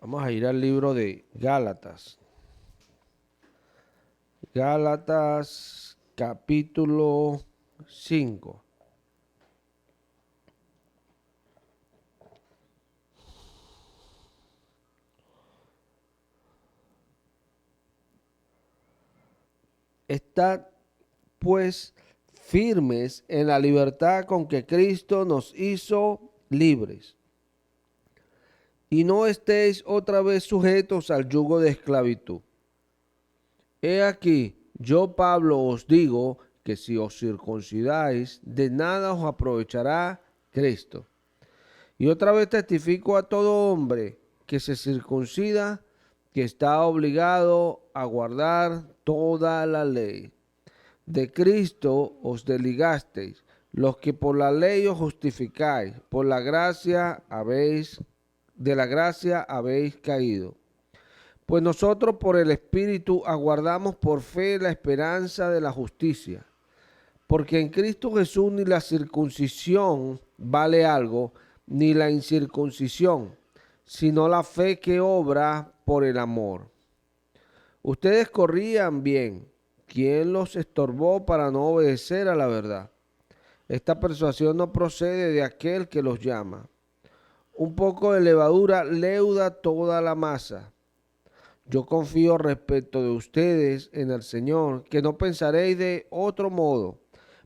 Vamos a ir al libro de Gálatas. Gálatas capítulo 5. Estad pues firmes en la libertad con que Cristo nos hizo libres. Y no estéis otra vez sujetos al yugo de esclavitud. He aquí, yo Pablo os digo que si os circuncidáis, de nada os aprovechará Cristo. Y otra vez testifico a todo hombre que se circuncida, que está obligado a guardar toda la ley. De Cristo os desligasteis, los que por la ley os justificáis, por la gracia de la gracia habéis caído. Pues nosotros por el Espíritu aguardamos por fe la esperanza de la justicia. Porque en Cristo Jesús ni la circuncisión vale algo, ni la incircuncisión, sino la fe que obra por el amor. Ustedes corrían bien. ¿Quién los estorbó para no obedecer a la verdad? Esta persuasión no procede de aquel que los llama. Un poco de levadura leuda toda la masa. Yo confío respecto de ustedes en el Señor, que no pensaréis de otro modo,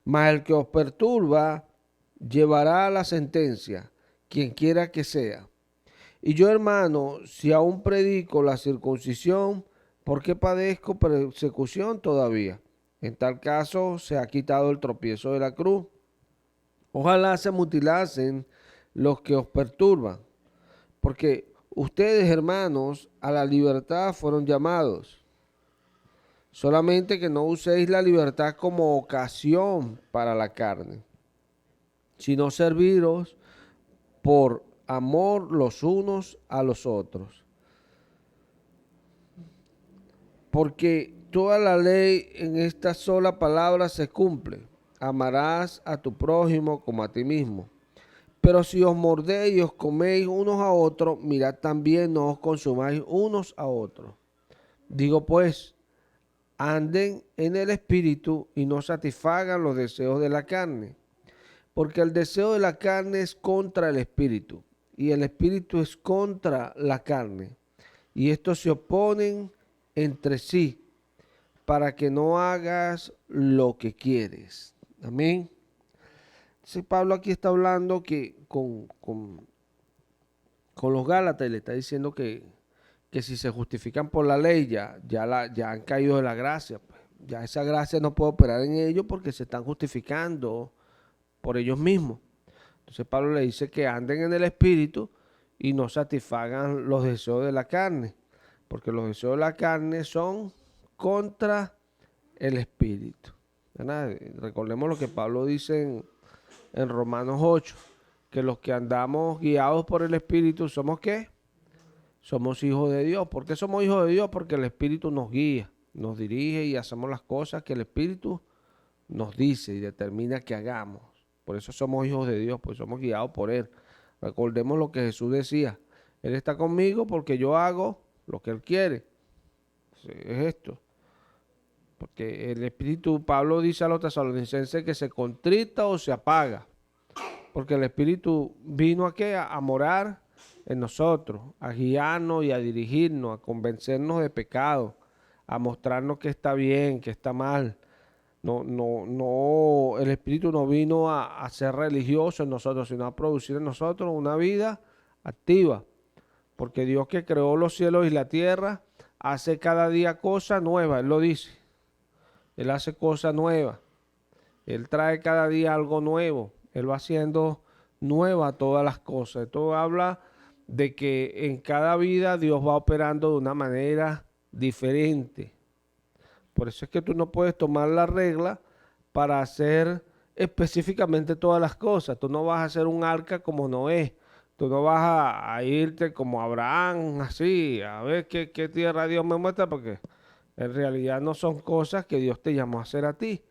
mas el que os perturba llevará la sentencia, quien quiera que sea. Y yo, hermano, si aún predico la circuncisión, ¿por qué padezco persecución todavía? En tal caso se ha quitado el tropiezo de la cruz. Ojalá se mutilasen los que os perturban, porque ustedes, hermanos, a la libertad fueron llamados. Solamente que no uséis la libertad como ocasión para la carne, sino serviros por amor los unos a los otros. Porque toda la ley en esta sola palabra se cumple. Amarás a tu prójimo como a ti mismo. Pero si os mordéis y os coméis unos a otros, mirad también no os consumáis unos a otros. Digo pues, anden en el espíritu y no satisfagan los deseos de la carne. Porque el deseo de la carne es contra el espíritu, y el espíritu es contra la carne. Y estos se oponen entre sí, para que no hagas lo que quieres. Amén. Entonces Pablo aquí está hablando que con los Gálatas le está diciendo que si se justifican por la ley ya han caído de la gracia. Pues. Ya esa gracia no puede operar en ellos porque se están justificando por ellos mismos. Entonces Pablo le dice que anden en el espíritu y no satisfagan los deseos de la carne, porque los deseos de la carne son contra el espíritu. ¿Verdad? Recordemos lo que Pablo dice en Romanos 8, que los que andamos guiados por el espíritu somos ¿qué? Somos hijos de Dios. ¿Por qué somos hijos de Dios? Porque el espíritu nos guía, nos dirige y hacemos las cosas que el espíritu nos dice y determina que hagamos. Por eso somos hijos de Dios, pues somos guiados por Él. Recordemos lo que Jesús decía. Él está conmigo porque yo hago lo que Él quiere. Es esto. Porque el Espíritu, Pablo dice a los tesalonicenses que se contrita o se apaga. Porque el Espíritu vino ¿a qué? A morar en nosotros, a guiarnos y a dirigirnos, a convencernos de pecado, a mostrarnos que está bien, que está mal. No, el Espíritu no vino a ser religioso en nosotros, sino a producir en nosotros una vida activa. Porque Dios que creó los cielos y la tierra hace cada día cosas nuevas, Él lo dice. Él hace cosas nuevas. Él trae cada día algo nuevo. Él va haciendo nuevas todas las cosas. Esto habla de que en cada vida Dios va operando de una manera diferente. Por eso es que tú no puedes tomar la regla para hacer específicamente todas las cosas. Tú no vas a hacer un arca como Noé. Tú no vas a irte como Abraham, así, a ver qué tierra Dios me muestra, porque en realidad no son cosas que Dios te llamó a hacer a ti.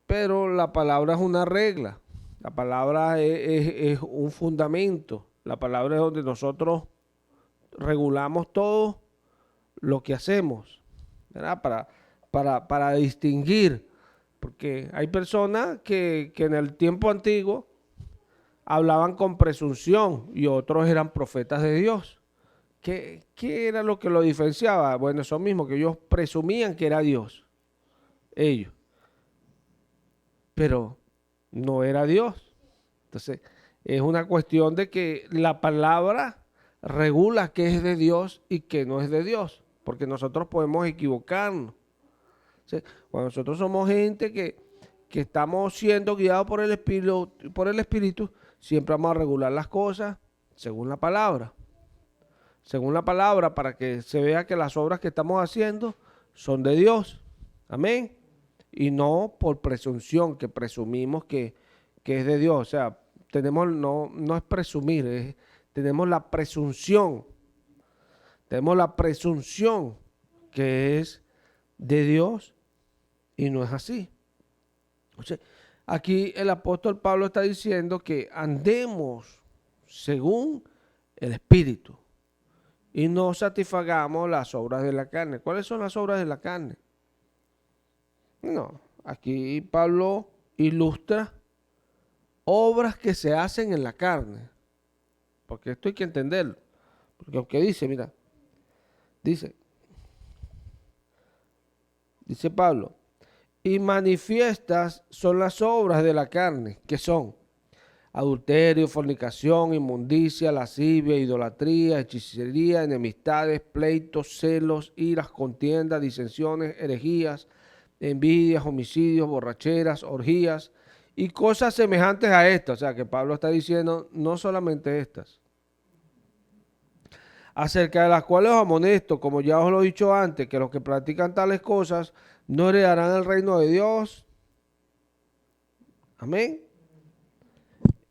Pero la palabra es una regla. La palabra es un fundamento. La palabra es donde nosotros regulamos todo lo que hacemos, ¿verdad? Para distinguir, porque hay personas que en el tiempo antiguo hablaban con presunción y otros eran profetas de Dios. ¿Qué era lo que lo diferenciaba? Bueno, eso mismo, que ellos presumían que era Dios, ellos, pero no era Dios. Entonces, es una cuestión de que la palabra regula qué es de Dios y qué no es de Dios, porque nosotros podemos equivocarnos. ¿Sí? Cuando nosotros somos gente que estamos siendo guiados por el Espíritu, siempre vamos a regular las cosas según la palabra. Según la palabra, para que se vea que las obras que estamos haciendo son de Dios. Amén. Y no por presunción, que presumimos que es de Dios. O sea, no es presumir, tenemos la presunción. Tenemos la presunción que es de Dios y no es así. O sea, aquí el apóstol Pablo está diciendo que andemos según el Espíritu y no satisfagamos las obras de la carne. ¿Cuáles son las obras de la carne? No, aquí Pablo ilustra obras que se hacen en la carne, porque esto hay que entenderlo. Porque aunque dice, mira, dice Pablo, y manifiestas son las obras de la carne, que son adulterio, fornicación, inmundicia, lascivia, idolatría, hechicería, enemistades, pleitos, celos, iras, contiendas, disensiones, herejías, envidias, homicidios, borracheras, orgías y cosas semejantes a estas. O sea, que Pablo está diciendo no solamente estas, acerca de las cuales os amonesto, como ya os lo he dicho antes, que los que practican tales cosas no heredarán el reino de Dios. Amén.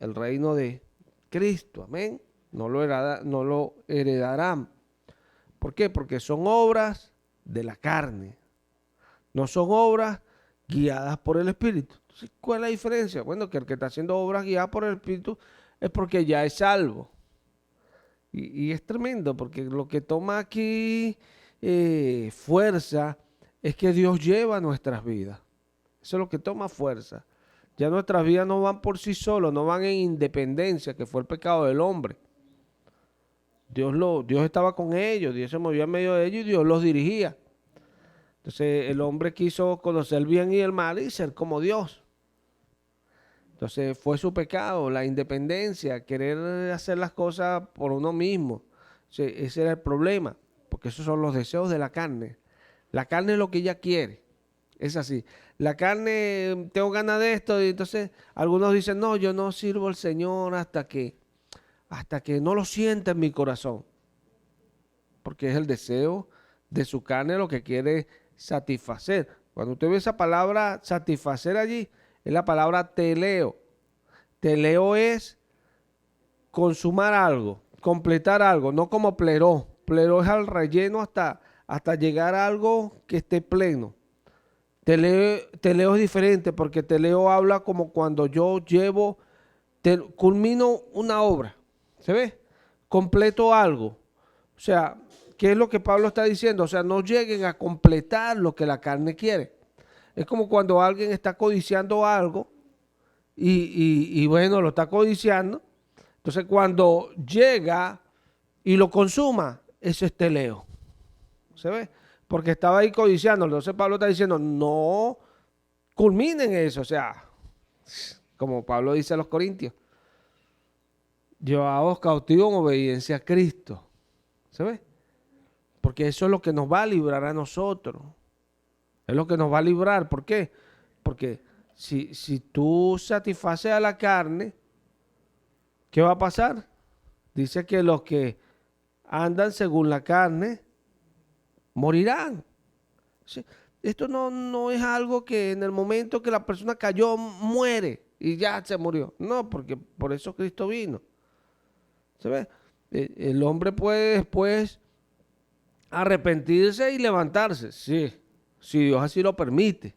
El reino de Cristo. Amén. No lo heredarán. ¿Por qué? Porque son obras de la carne. No son obras guiadas por el Espíritu. Entonces, ¿cuál es la diferencia? Bueno, que el que está haciendo obras guiadas por el Espíritu es porque ya es salvo. Y es tremendo, porque lo que toma aquí fuerza es que Dios lleva nuestras vidas. Eso es lo que toma fuerza. Ya nuestras vidas no van por sí solos, no van en independencia, que fue el pecado del hombre. Dios estaba con ellos, Dios se movía en medio de ellos y Dios los dirigía. Entonces el hombre quiso conocer el bien y el mal y ser como Dios. Entonces fue su pecado, la independencia, querer hacer las cosas por uno mismo. Ese era el problema, porque esos son los deseos de la carne. La carne es lo que ella quiere. Es así. La carne, tengo ganas de esto, y entonces algunos dicen, no, yo no sirvo al Señor hasta que no lo sienta en mi corazón. Porque es el deseo de su carne lo que quiere satisfacer. Cuando usted ve esa palabra satisfacer allí, es la palabra teleo. Teleo es consumar algo, completar algo, no como pleró. Pleró es al relleno hasta llegar a algo que esté pleno. Teleo es diferente porque teleo habla como cuando yo culmino una obra, ¿se ve? Completo algo. O sea, ¿qué es lo que Pablo está diciendo? O sea, no lleguen a completar lo que la carne quiere. Es como cuando alguien está codiciando algo y bueno, lo está codiciando. Entonces cuando llega y lo consuma, eso es teleo. ¿Se ve? Porque estaba ahí codiciando. Entonces Pablo está diciendo, no culminen eso. O sea, como Pablo dice a los corintios, llevaos cautivos en obediencia a Cristo. ¿Se ve? Porque eso es lo que nos va a librar a nosotros. Es lo que nos va a librar. ¿Por qué? Porque si tú satisfaces a la carne, ¿qué va a pasar? Dice que los que andan según la carne morirán. ¿Sí? Esto no es algo que en el momento que la persona cayó muere y ya se murió. No, porque por eso Cristo vino. ¿Se ve? El hombre puede después arrepentirse y levantarse. Sí, si Dios así lo permite.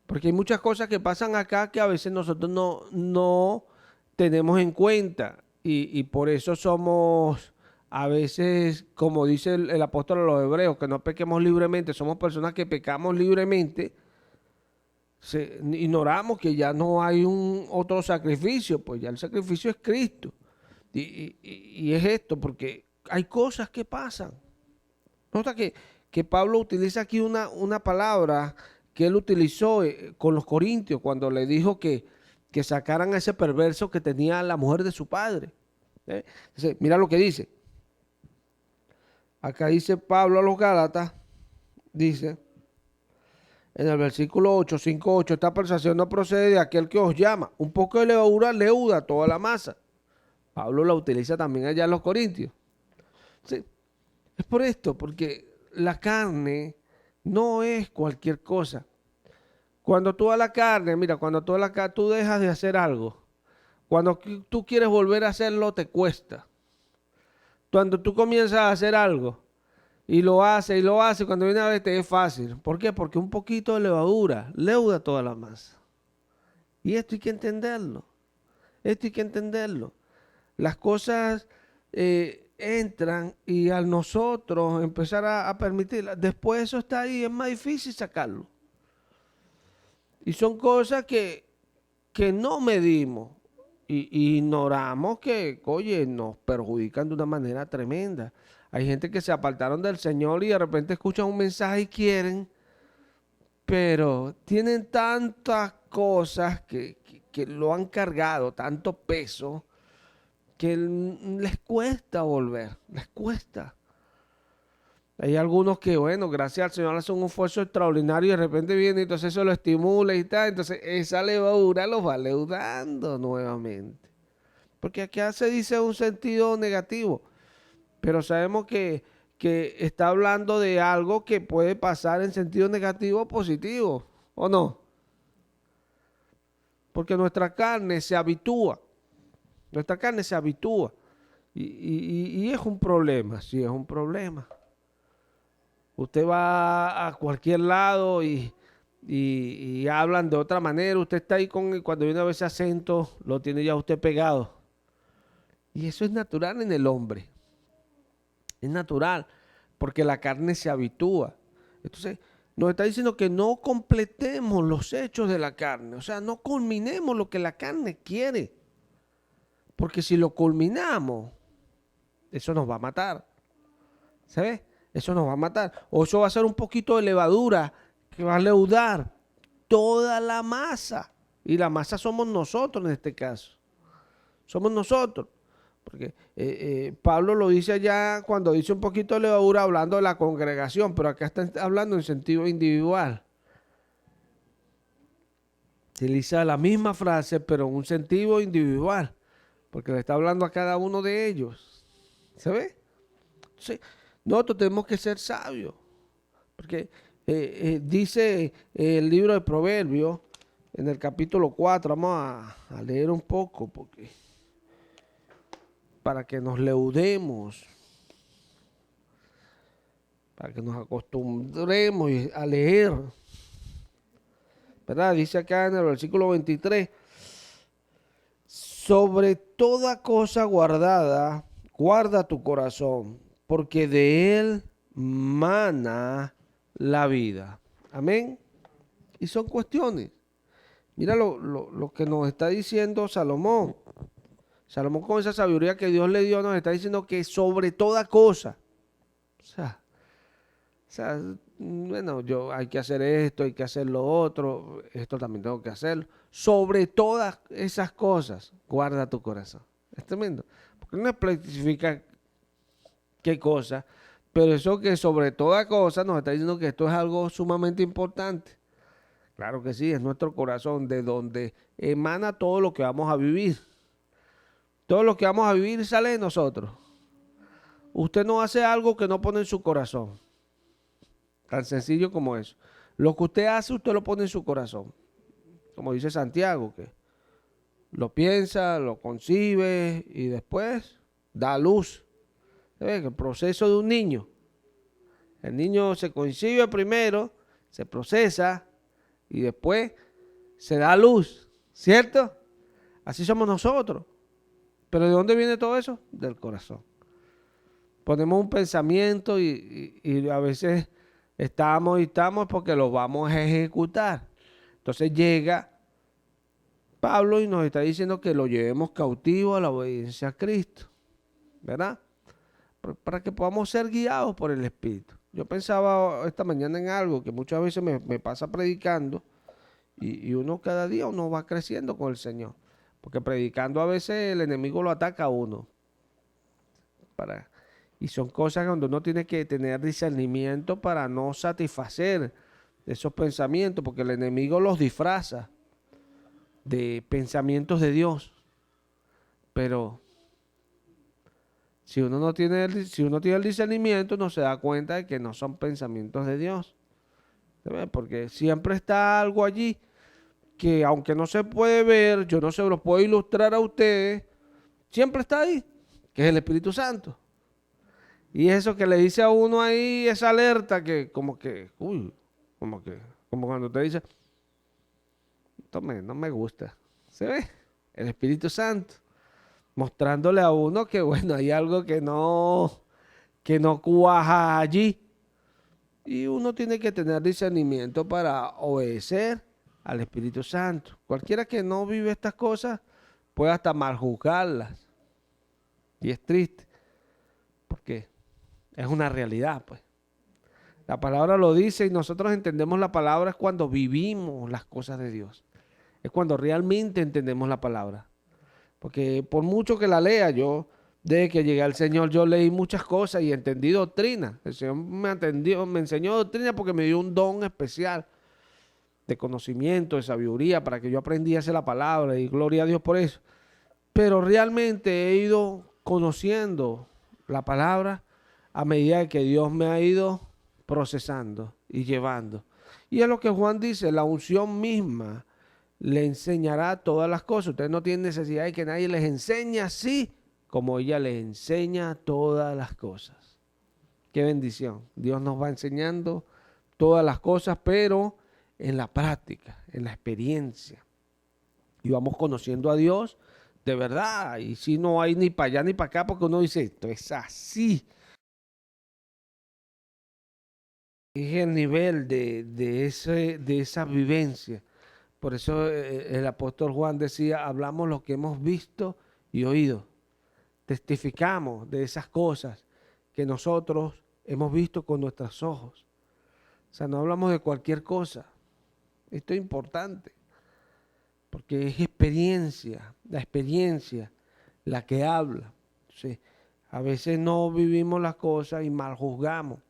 Porque hay muchas cosas que pasan acá que a veces nosotros no tenemos en cuenta y por eso somos A veces, como dice el apóstol a los hebreos, que no pequemos libremente, somos personas que pecamos libremente, ignoramos que ya no hay un otro sacrificio, pues ya el sacrificio es Cristo. Y es esto, porque hay cosas que pasan. Nota que Pablo utiliza aquí una palabra que él utilizó con los corintios cuando le dijo que sacaran a ese perverso que tenía la mujer de su padre. Entonces, mira lo que dice. Acá dice Pablo a los Gálatas, dice en el versículo 8, 5, 8, esta persuasión no procede de aquel que os llama. Un poco de levadura leuda toda la masa. Pablo la utiliza también allá en los Corintios. Sí, es por esto, porque la carne no es cualquier cosa. Cuando tú a la carne, mira, cuando tú a la carne, tú dejas de hacer algo. Cuando tú quieres volver a hacerlo, te cuesta. Cuando tú comienzas a hacer algo y lo haces, cuando viene a ver te es fácil. ¿Por qué? Porque un poquito de levadura leuda toda la masa. Y esto hay que entenderlo. Esto hay que entenderlo. Las cosas entran y al nosotros empezar a permitirlas, después eso está ahí, es más difícil sacarlo. Y son cosas que no medimos y ignoramos que, oye, nos perjudican de una manera tremenda. Hay gente que se apartaron del Señor y de repente escuchan un mensaje y quieren, pero tienen tantas cosas que lo han cargado, tanto peso, que les cuesta volver, les cuesta. Hay algunos que, bueno, gracias al Señor hacen un esfuerzo extraordinario y de repente viene y entonces eso lo estimula y tal. Entonces esa levadura los va leudando nuevamente. Porque acá se dice un sentido negativo, pero sabemos que está hablando de algo que puede pasar en sentido negativo o positivo, ¿o no? Porque nuestra carne se habitúa. Nuestra carne se habitúa. Y es un problema, sí, es un problema. Usted va a cualquier lado y hablan de otra manera. Usted está ahí cuando viene a ver ese acento, lo tiene ya usted pegado. Y eso es natural en el hombre. Es natural, porque la carne se habitúa. Entonces, nos está diciendo que no completemos los hechos de la carne. O sea, no culminemos lo que la carne quiere. Porque si lo culminamos, eso nos va a matar. ¿Sabes? Eso nos va a matar. O eso va a ser un poquito de levadura que va a leudar toda la masa. Y la masa somos nosotros en este caso. Somos nosotros. Porque Pablo lo dice allá cuando dice un poquito de levadura hablando de la congregación, pero acá está hablando en sentido individual. Utiliza la misma frase, pero en un sentido individual. Porque le está hablando a cada uno de ellos. ¿Se ve? Entonces, nosotros tenemos que ser sabios. Porque dice el libro de Proverbios, en el capítulo 4, vamos a leer un poco, porque para que nos leudemos, para que nos acostumbremos a leer. ¿Verdad? Dice acá en el versículo 23, sobre toda cosa guardada, guarda tu corazón, porque de él mana la vida. Amén. Y son cuestiones. Mira lo que nos está diciendo Salomón. Salomón, con esa sabiduría que Dios le dio, nos está diciendo que sobre toda cosa. O sea, bueno, hay que hacer esto, hay que hacer lo otro, esto también tengo que hacerlo. Sobre todas esas cosas, guarda tu corazón. Es tremendo. Porque no especifica qué cosa, pero eso que sobre toda cosa nos está diciendo que esto es algo sumamente importante. Claro que sí, es nuestro corazón de donde emana todo lo que vamos a vivir. Todo lo que vamos a vivir sale de nosotros. Usted no hace algo que no pone en su corazón. Tan sencillo como eso. Lo que usted hace, usted lo pone en su corazón. Como dice Santiago, que lo piensa, lo concibe y después da a luz. El proceso de un niño. El niño se concibe primero, se procesa y después se da a luz. ¿Cierto? Así somos nosotros. ¿Pero de dónde viene todo eso? Del corazón. ponemos un pensamiento y a veces estamos porque lo vamos a ejecutar. Entonces llega Pablo y nos está diciendo que lo llevemos cautivo a la obediencia a Cristo, ¿verdad? Para que podamos ser guiados por el Espíritu. Yo pensaba esta mañana en algo que muchas veces me pasa predicando y uno cada día uno va creciendo con el Señor. Porque predicando a veces el enemigo lo ataca a uno. Y son cosas donde uno tiene que tener discernimiento para no satisfacer esos pensamientos, porque el enemigo los disfraza de pensamientos de Dios. Pero si uno tiene el discernimiento, no se da cuenta de que no son pensamientos de Dios. ¿Sabes? Porque siempre está algo allí que aunque no se puede ver, yo no se lo puedo ilustrar a ustedes, siempre está ahí, que es el Espíritu Santo. Y eso que le dice a uno ahí, esa alerta que como cuando te dice, no me gusta. ¿Se ve? El Espíritu Santo, mostrándole a uno que bueno, hay algo que no cuaja allí. Y uno tiene que tener discernimiento para obedecer al Espíritu Santo. Cualquiera que no vive estas cosas puede hasta mal juzgarlas. Y es triste, porque es una realidad, pues. La palabra lo dice y nosotros entendemos la palabra es cuando vivimos las cosas de Dios. Es cuando realmente entendemos la palabra. Porque por mucho que la lea, yo, desde que llegué al Señor, yo leí muchas cosas y entendí doctrina. El Señor me enseñó doctrina porque me dio un don especial de conocimiento, de sabiduría, para que yo aprendiese la palabra y gloria a Dios por eso. Pero realmente he ido conociendo la palabra a medida que Dios me ha ido procesando y llevando. Y es lo que Juan dice, la unción misma le enseñará todas las cosas. Ustedes no tienen necesidad de que nadie les enseñe así como ella les enseña todas las cosas. Qué bendición. Dios nos va enseñando todas las cosas, pero en la práctica, en la experiencia. Y vamos conociendo a Dios de verdad. Y si no hay ni para allá ni para acá, porque uno dice, esto es así. Es el nivel de esa vivencia. Por eso el apóstol Juan decía, hablamos lo que hemos visto y oído. Testificamos de esas cosas que nosotros hemos visto con nuestros ojos. O sea, no hablamos de cualquier cosa. Esto es importante, porque es experiencia, la experiencia la que habla. Entonces, a veces no vivimos las cosas y mal juzgamos,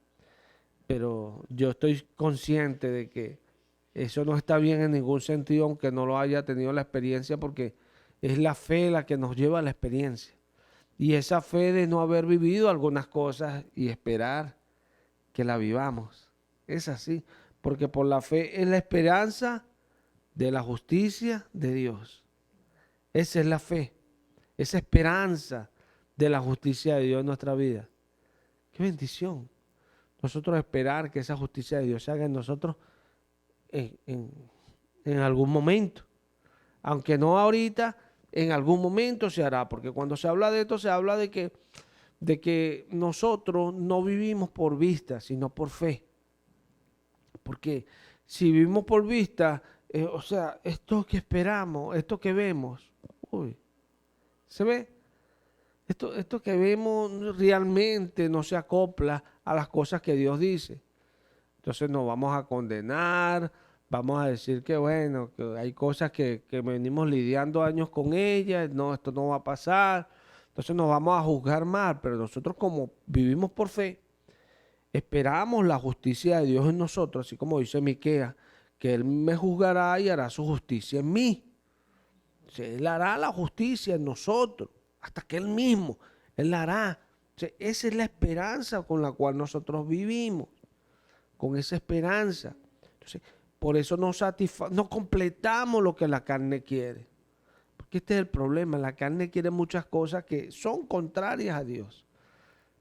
pero yo estoy consciente de que eso no está bien en ningún sentido, aunque no lo haya tenido la experiencia, porque es la fe la que nos lleva a la experiencia. Y esa fe de no haber vivido algunas cosas y esperar que la vivamos. Es así, porque por la fe es la esperanza de la justicia de Dios. Esa es la fe, esa esperanza de la justicia de Dios en nuestra vida. Qué bendición. Nosotros esperar que esa justicia de Dios se haga en nosotros en algún momento. Aunque no ahorita, en algún momento se hará, porque cuando se habla de esto, se habla de que nosotros no vivimos por vista, sino por fe. Porque si vivimos por vista, o sea, esto que esperamos, esto que vemos, uy, ¿se ve? Esto que vemos realmente no se acopla a las cosas que Dios dice. Entonces nos vamos a condenar, vamos a decir que bueno, que hay cosas que venimos lidiando años con ellas, no, esto no va a pasar. Entonces nos vamos a juzgar mal, pero nosotros como vivimos por fe, esperamos la justicia de Dios en nosotros, así como dice Miqueas, que Él me juzgará y hará su justicia en mí. O sea, Él hará la justicia en nosotros, hasta que Él mismo, Él la hará. O sea, esa es la esperanza con la cual nosotros vivimos, con esa esperanza. Entonces, por eso no completamos lo que la carne quiere. Porque este es el problema, la carne quiere muchas cosas que son contrarias a Dios.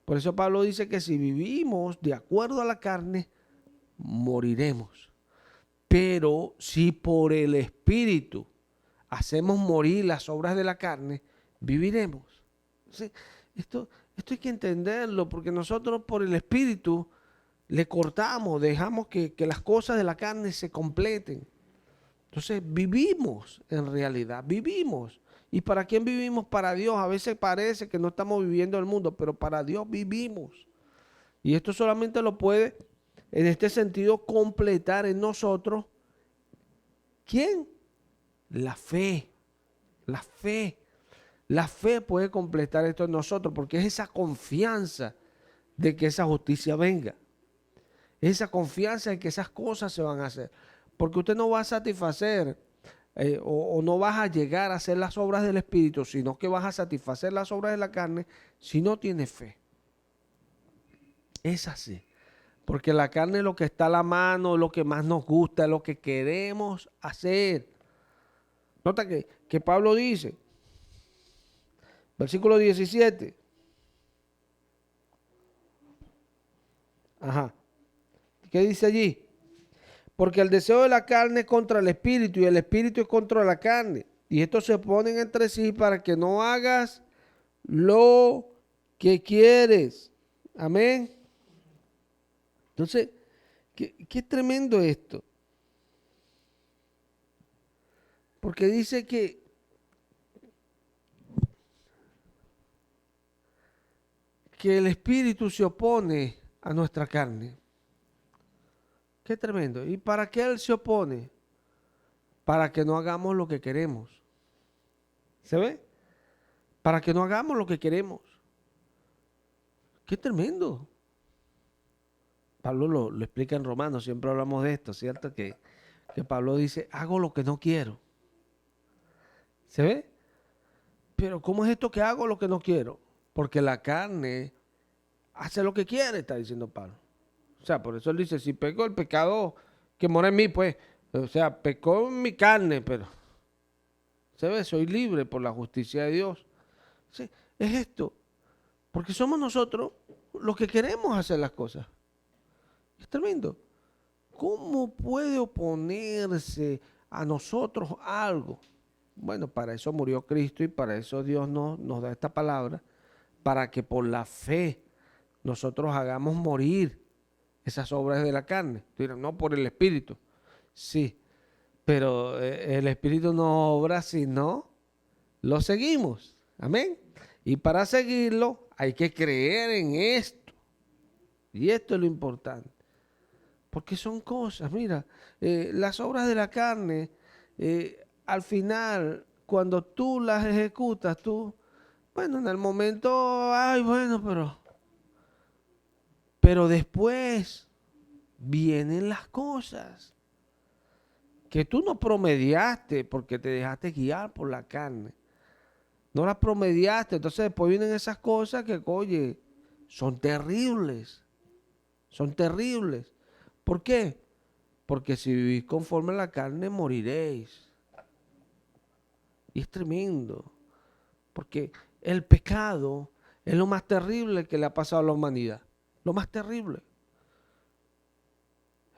Por eso Pablo dice que si vivimos de acuerdo a la carne, moriremos. Pero si por el Espíritu hacemos morir las obras de la carne, viviremos. ¿Sí? Esto hay que entenderlo porque nosotros por el Espíritu le cortamos, dejamos que las cosas de la carne se completen. Entonces vivimos en realidad, vivimos. ¿Y para quién vivimos? Para Dios. A veces parece que no estamos viviendo el mundo, pero para Dios vivimos. Y esto solamente lo puede, en este sentido, completar en nosotros. ¿Quién? La fe. La fe. La fe puede completar esto en nosotros porque es esa confianza de que esa justicia venga. Esa confianza de que esas cosas se van a hacer. Porque usted no va a satisfacer o no vas a llegar a hacer las obras del Espíritu, sino que vas a satisfacer las obras de la carne si no tiene fe. Es así. Porque la carne es lo que está a la mano, lo que más nos gusta, lo que queremos hacer. Nota que Pablo dice, versículo 17. Ajá. ¿Qué dice allí? Porque el deseo de la carne es contra el espíritu y el espíritu es contra la carne. Y estos se oponen entre sí para que no hagas lo que quieres. Amén. Entonces, qué tremendo esto. Porque dice que el espíritu se opone a nuestra carne. Qué tremendo. ¿Y para qué él se opone? Para que no hagamos lo que queremos. ¿Se ve? Para que no hagamos lo que queremos. Qué tremendo. Pablo lo explica en Romanos, siempre hablamos de esto, ¿cierto? Que Pablo dice, hago lo que no quiero. ¿Se ve? Pero ¿cómo es esto que hago lo que no quiero? Porque la carne hace lo que quiere, está diciendo Pablo. O sea, por eso él dice, si peco el pecado que mora en mí, pues, o sea, pecó en mi carne, pero, ¿se ve? Soy libre por la justicia de Dios. Sí, es esto, porque somos nosotros los que queremos hacer las cosas. Es tremendo. ¿Cómo puede oponerse a nosotros algo? Bueno, para eso murió Cristo y para eso Dios nos da esta palabra, para que por la fe nosotros hagamos morir esas obras de la carne. Dirán, no por el Espíritu. Sí, pero el Espíritu no obra si no lo seguimos. Amén. Y para seguirlo hay que creer en esto. Y esto es lo importante. Porque son cosas, mira, las obras de la carne, al final, cuando tú las ejecutas, bueno, en el momento, ay, bueno, pero después vienen las cosas que tú no promediaste porque te dejaste guiar por la carne. No las promediaste, entonces después vienen esas cosas que, oye, son terribles. Son terribles. ¿Por qué? Porque si vivís conforme a la carne, moriréis. Y es tremendo. Porque el pecado es lo más terrible que le ha pasado a la humanidad. Lo más terrible.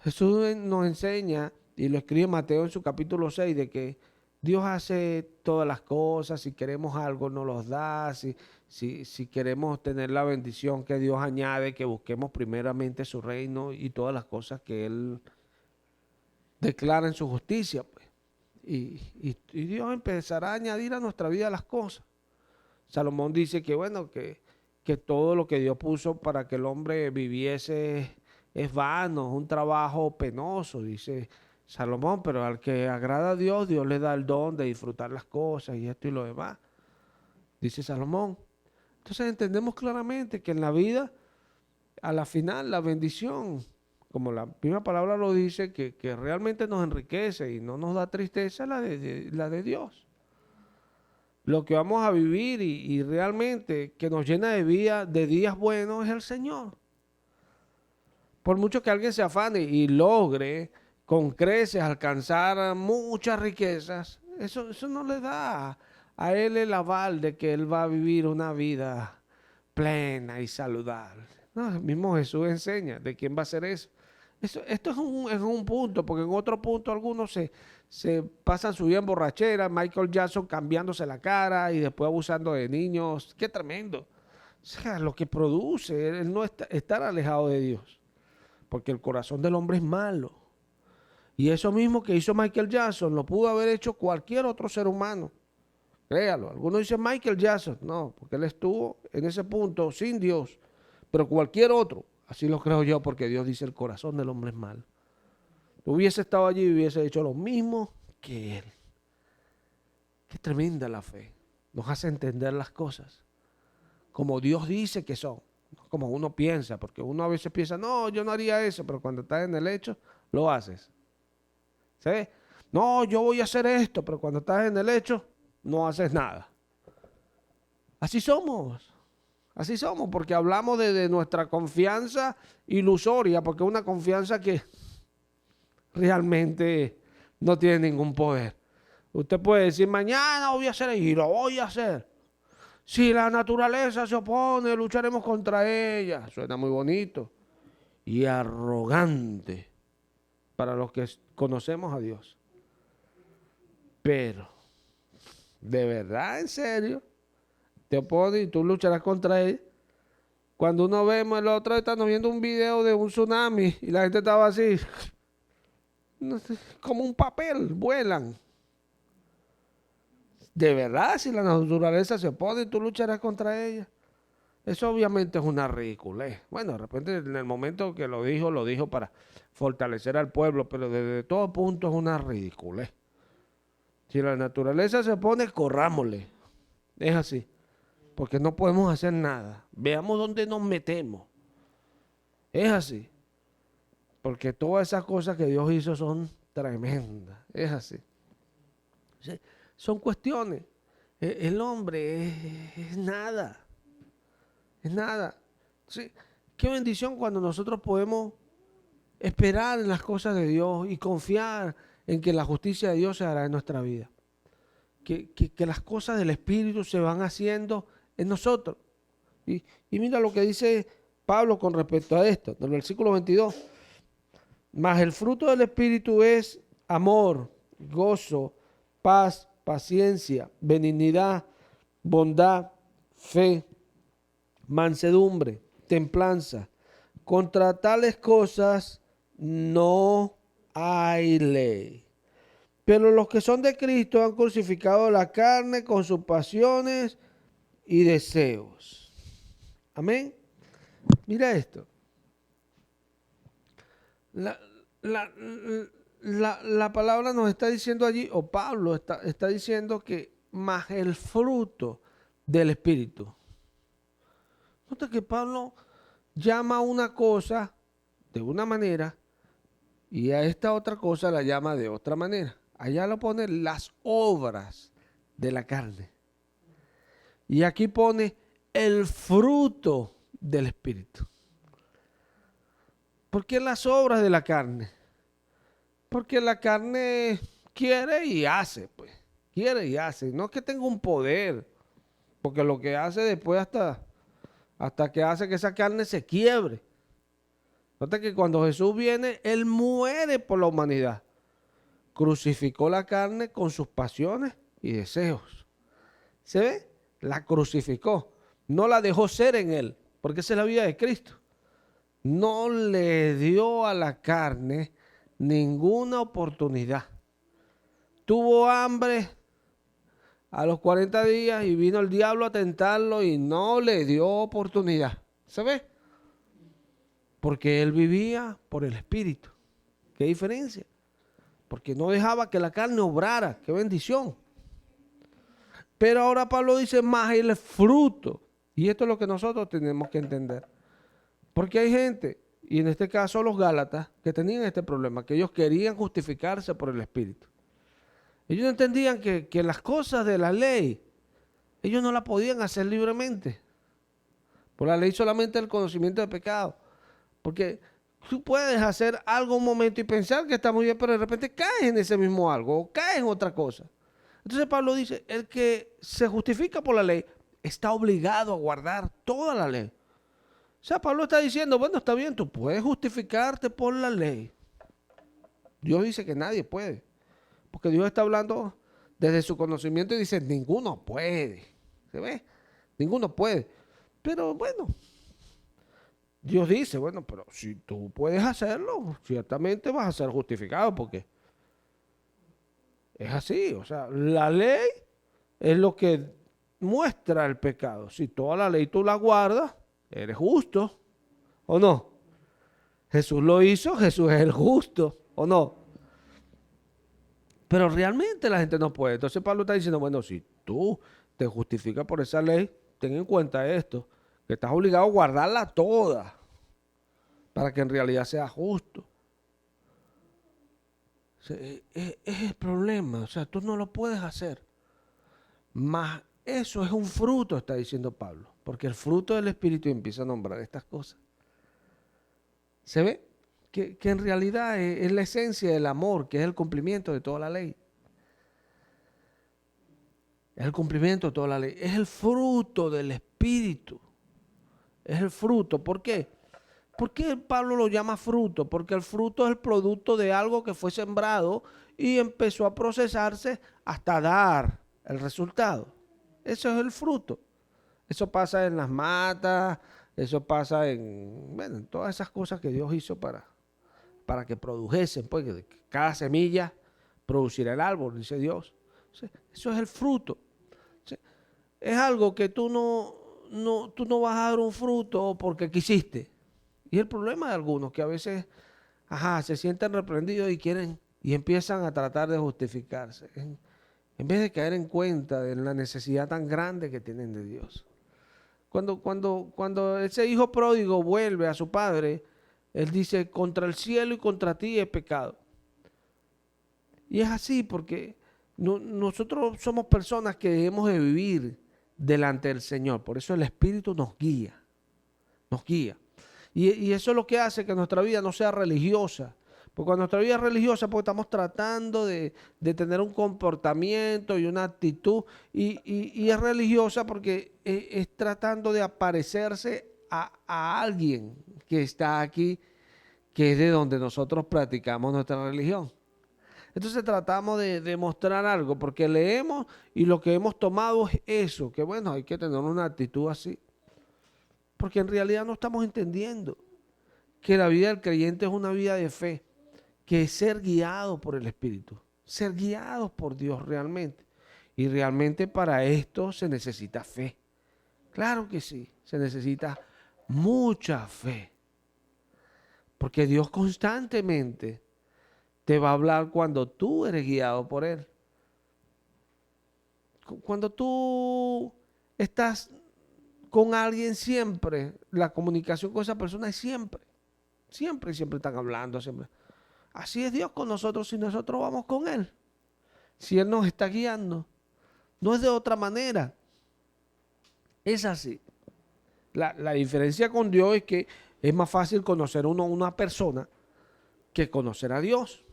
Jesús nos enseña, y lo escribe Mateo en su capítulo 6, de que Dios hace todas las cosas. Si queremos algo, nos los da. Si queremos tener la bendición que Dios añade, que busquemos primeramente su reino y todas las cosas que Él declara en su justicia, pues. Y Dios empezará a añadir a nuestra vida las cosas. Salomón dice que, bueno, que todo lo que Dios puso para que el hombre viviese es vano, es un trabajo penoso, dice Salomón, pero al que agrada a Dios, Dios le da el don de disfrutar las cosas y esto y lo demás, dice Salomón. Entonces entendemos claramente que en la vida, a la final, la bendición, como la misma palabra lo dice, que realmente nos enriquece y no nos da tristeza, la de Dios. Lo que vamos a vivir y realmente que nos llena de días buenos es el Señor. Por mucho que alguien se afane y logre con creces alcanzar muchas riquezas, eso no le da a él el aval de que él va a vivir una vida plena y saludable. No, el mismo Jesús enseña de quién va a hacer eso. Esto es un punto, porque en otro punto algunos se pasan su vida en borrachera, Michael Jackson cambiándose la cara y después abusando de niños. ¡Qué tremendo! sea, lo que produce el no estar alejado de Dios. Porque el corazón del hombre es malo. Y eso mismo que hizo Michael Jackson lo pudo haber hecho cualquier otro ser humano. Créalo. Algunos dicen Michael Jackson. No, porque él estuvo en ese punto sin Dios. Pero cualquier otro, así lo creo yo, porque Dios dice el corazón del hombre es malo. Hubiese estado allí y hubiese hecho lo mismo que él. Qué tremenda la fe. Nos hace entender las cosas como Dios dice que son, no como uno piensa, porque uno a veces piensa, no, yo no haría eso, pero cuando estás en el hecho, lo haces. ¿Sí? No, yo voy a hacer esto, pero cuando estás en el hecho, no haces nada. Así somos, porque hablamos de nuestra confianza ilusoria, porque es una confianza que realmente no tiene ningún poder. Usted puede decir, mañana voy a hacer y lo voy a hacer. Si la naturaleza se opone, lucharemos contra ella. Suena muy bonito y arrogante para los que conocemos a Dios. Pero, ¿de verdad, en serio? Te opones y tú lucharás contra él. Cuando uno vemos el otro, estamos viendo un video de un tsunami y la gente estaba así, no sé, como un papel, vuelan. De verdad, si la naturaleza se opone, tú lucharás contra ella. Eso obviamente es una ridiculez. Bueno, de repente en el momento que lo dijo para fortalecer al pueblo, pero desde todo punto es una ridiculez. Si la naturaleza se opone, corrámosle. Es así. Porque no podemos hacer nada. Veamos dónde nos metemos. Es así. Porque todas esas cosas que Dios hizo son tremendas. Es así. ¿Sí? Son cuestiones. El hombre es nada. Es nada. ¿Sí? Qué bendición cuando nosotros podemos esperar en las cosas de Dios y confiar en que la justicia de Dios se hará en nuestra vida. Que las cosas del Espíritu se van haciendo en nosotros. Y mira lo que dice Pablo con respecto a esto, del versículo 22. Mas el fruto del Espíritu es amor, gozo, paz, paciencia, benignidad, bondad, fe, mansedumbre, templanza. Contra tales cosas no hay ley. Pero los que son de Cristo han crucificado la carne con sus pasiones y deseos. Amén. Mira esto. La palabra nos está diciendo allí, o Pablo está diciendo que más el fruto del Espíritu. Nota que Pablo llama a una cosa de una manera y a esta otra cosa la llama de otra manera. Allá lo pone las obras de la carne. Y aquí pone el fruto del Espíritu. ¿Por qué las obras de la carne? Porque la carne quiere y hace, pues. Quiere y hace. No es que tenga un poder. Porque lo que hace después hasta que hace que esa carne se quiebre. Nota que cuando Jesús viene, Él muere por la humanidad. Crucificó la carne con sus pasiones y deseos. ¿Se ve? La crucificó. No la dejó ser en Él, porque esa es la vida de Cristo. No le dio a la carne ninguna oportunidad. Tuvo hambre a los 40 días y vino el diablo a tentarlo y no le dio oportunidad. ¿Se ve? Porque él vivía por el Espíritu. ¿Qué diferencia? Porque no dejaba que la carne obrara. ¡Qué bendición! Pero ahora Pablo dice más el fruto. Y esto es lo que nosotros tenemos que entender. Porque hay gente, y en este caso los Gálatas, que tenían este problema, que ellos querían justificarse por el Espíritu. Ellos no entendían que las cosas de la ley, ellos no la podían hacer libremente. Por la ley solamente el conocimiento de pecado. Porque tú puedes hacer algo un momento y pensar que está muy bien, pero de repente caes en ese mismo algo o caes en otra cosa. Entonces Pablo dice, el que se justifica por la ley está obligado a guardar toda la ley. O sea, Pablo está diciendo, bueno, está bien, tú puedes justificarte por la ley. Dios dice que nadie puede. Porque Dios está hablando desde su conocimiento y dice, ninguno puede. ¿Se ve? Ninguno puede. Pero bueno, Dios dice, bueno, pero si tú puedes hacerlo, ciertamente vas a ser justificado porque es así. O sea, la ley es lo que muestra el pecado. Si toda la ley tú la guardas, eres justo, ¿o no? Jesús lo hizo, Jesús es el justo, ¿o no? Pero realmente la gente no puede. Entonces Pablo está diciendo, bueno, si tú te justificas por esa ley, ten en cuenta esto, que estás obligado a guardarla toda para que en realidad sea justo. O sea, es el problema, o sea, tú no lo puedes hacer. Más eso es un fruto, está diciendo Pablo, porque el fruto del Espíritu empieza a nombrar estas cosas. ¿Se ve? Que en realidad es la esencia del amor, que es el cumplimiento de toda la ley. Es el cumplimiento de toda la ley. Es el fruto del Espíritu. Es el fruto. ¿Por qué? ¿Por qué Pablo lo llama fruto? Porque el fruto es el producto de algo que fue sembrado y empezó a procesarse hasta dar el resultado. Eso es el fruto. Eso pasa en las matas, eso pasa en todas esas cosas que Dios hizo para que produjesen, pues que cada semilla producirá el árbol, dice Dios. Eso es el fruto. Es algo que tú no vas a dar un fruto porque quisiste. Y el problema de algunos que a veces, se sienten reprendidos y quieren y empiezan a tratar de justificarse, en vez de caer en cuenta de la necesidad tan grande que tienen de Dios. Cuando ese hijo pródigo vuelve a su padre, él dice, contra el cielo y contra ti he pecado. Y es así porque nosotros somos personas que debemos de vivir delante del Señor. Por eso el Espíritu nos guía, nos guía. Y eso es lo que hace que nuestra vida no sea religiosa. Porque cuando nuestra vida es religiosa, porque estamos tratando de tener un comportamiento y una actitud. Y es religiosa porque es tratando de aparecerse a alguien que está aquí, que es de donde nosotros practicamos nuestra religión. Entonces tratamos de demostrar algo, porque leemos y lo que hemos tomado es eso, que bueno, hay que tener una actitud así. Porque en realidad no estamos entendiendo que la vida del creyente es una vida de fe, que es ser guiado por el Espíritu, ser guiados por Dios realmente. Y realmente para esto se necesita fe. Claro que sí, se necesita mucha fe. Porque Dios constantemente te va a hablar cuando tú eres guiado por Él. Cuando tú estás con alguien siempre, la comunicación con esa persona es siempre. Siempre están hablando, siempre. Así es Dios con nosotros si nosotros vamos con Él. Si Él nos está guiando. No es de otra manera. Es así. La diferencia con Dios es que es más fácil conocer a una persona que conocer a Dios.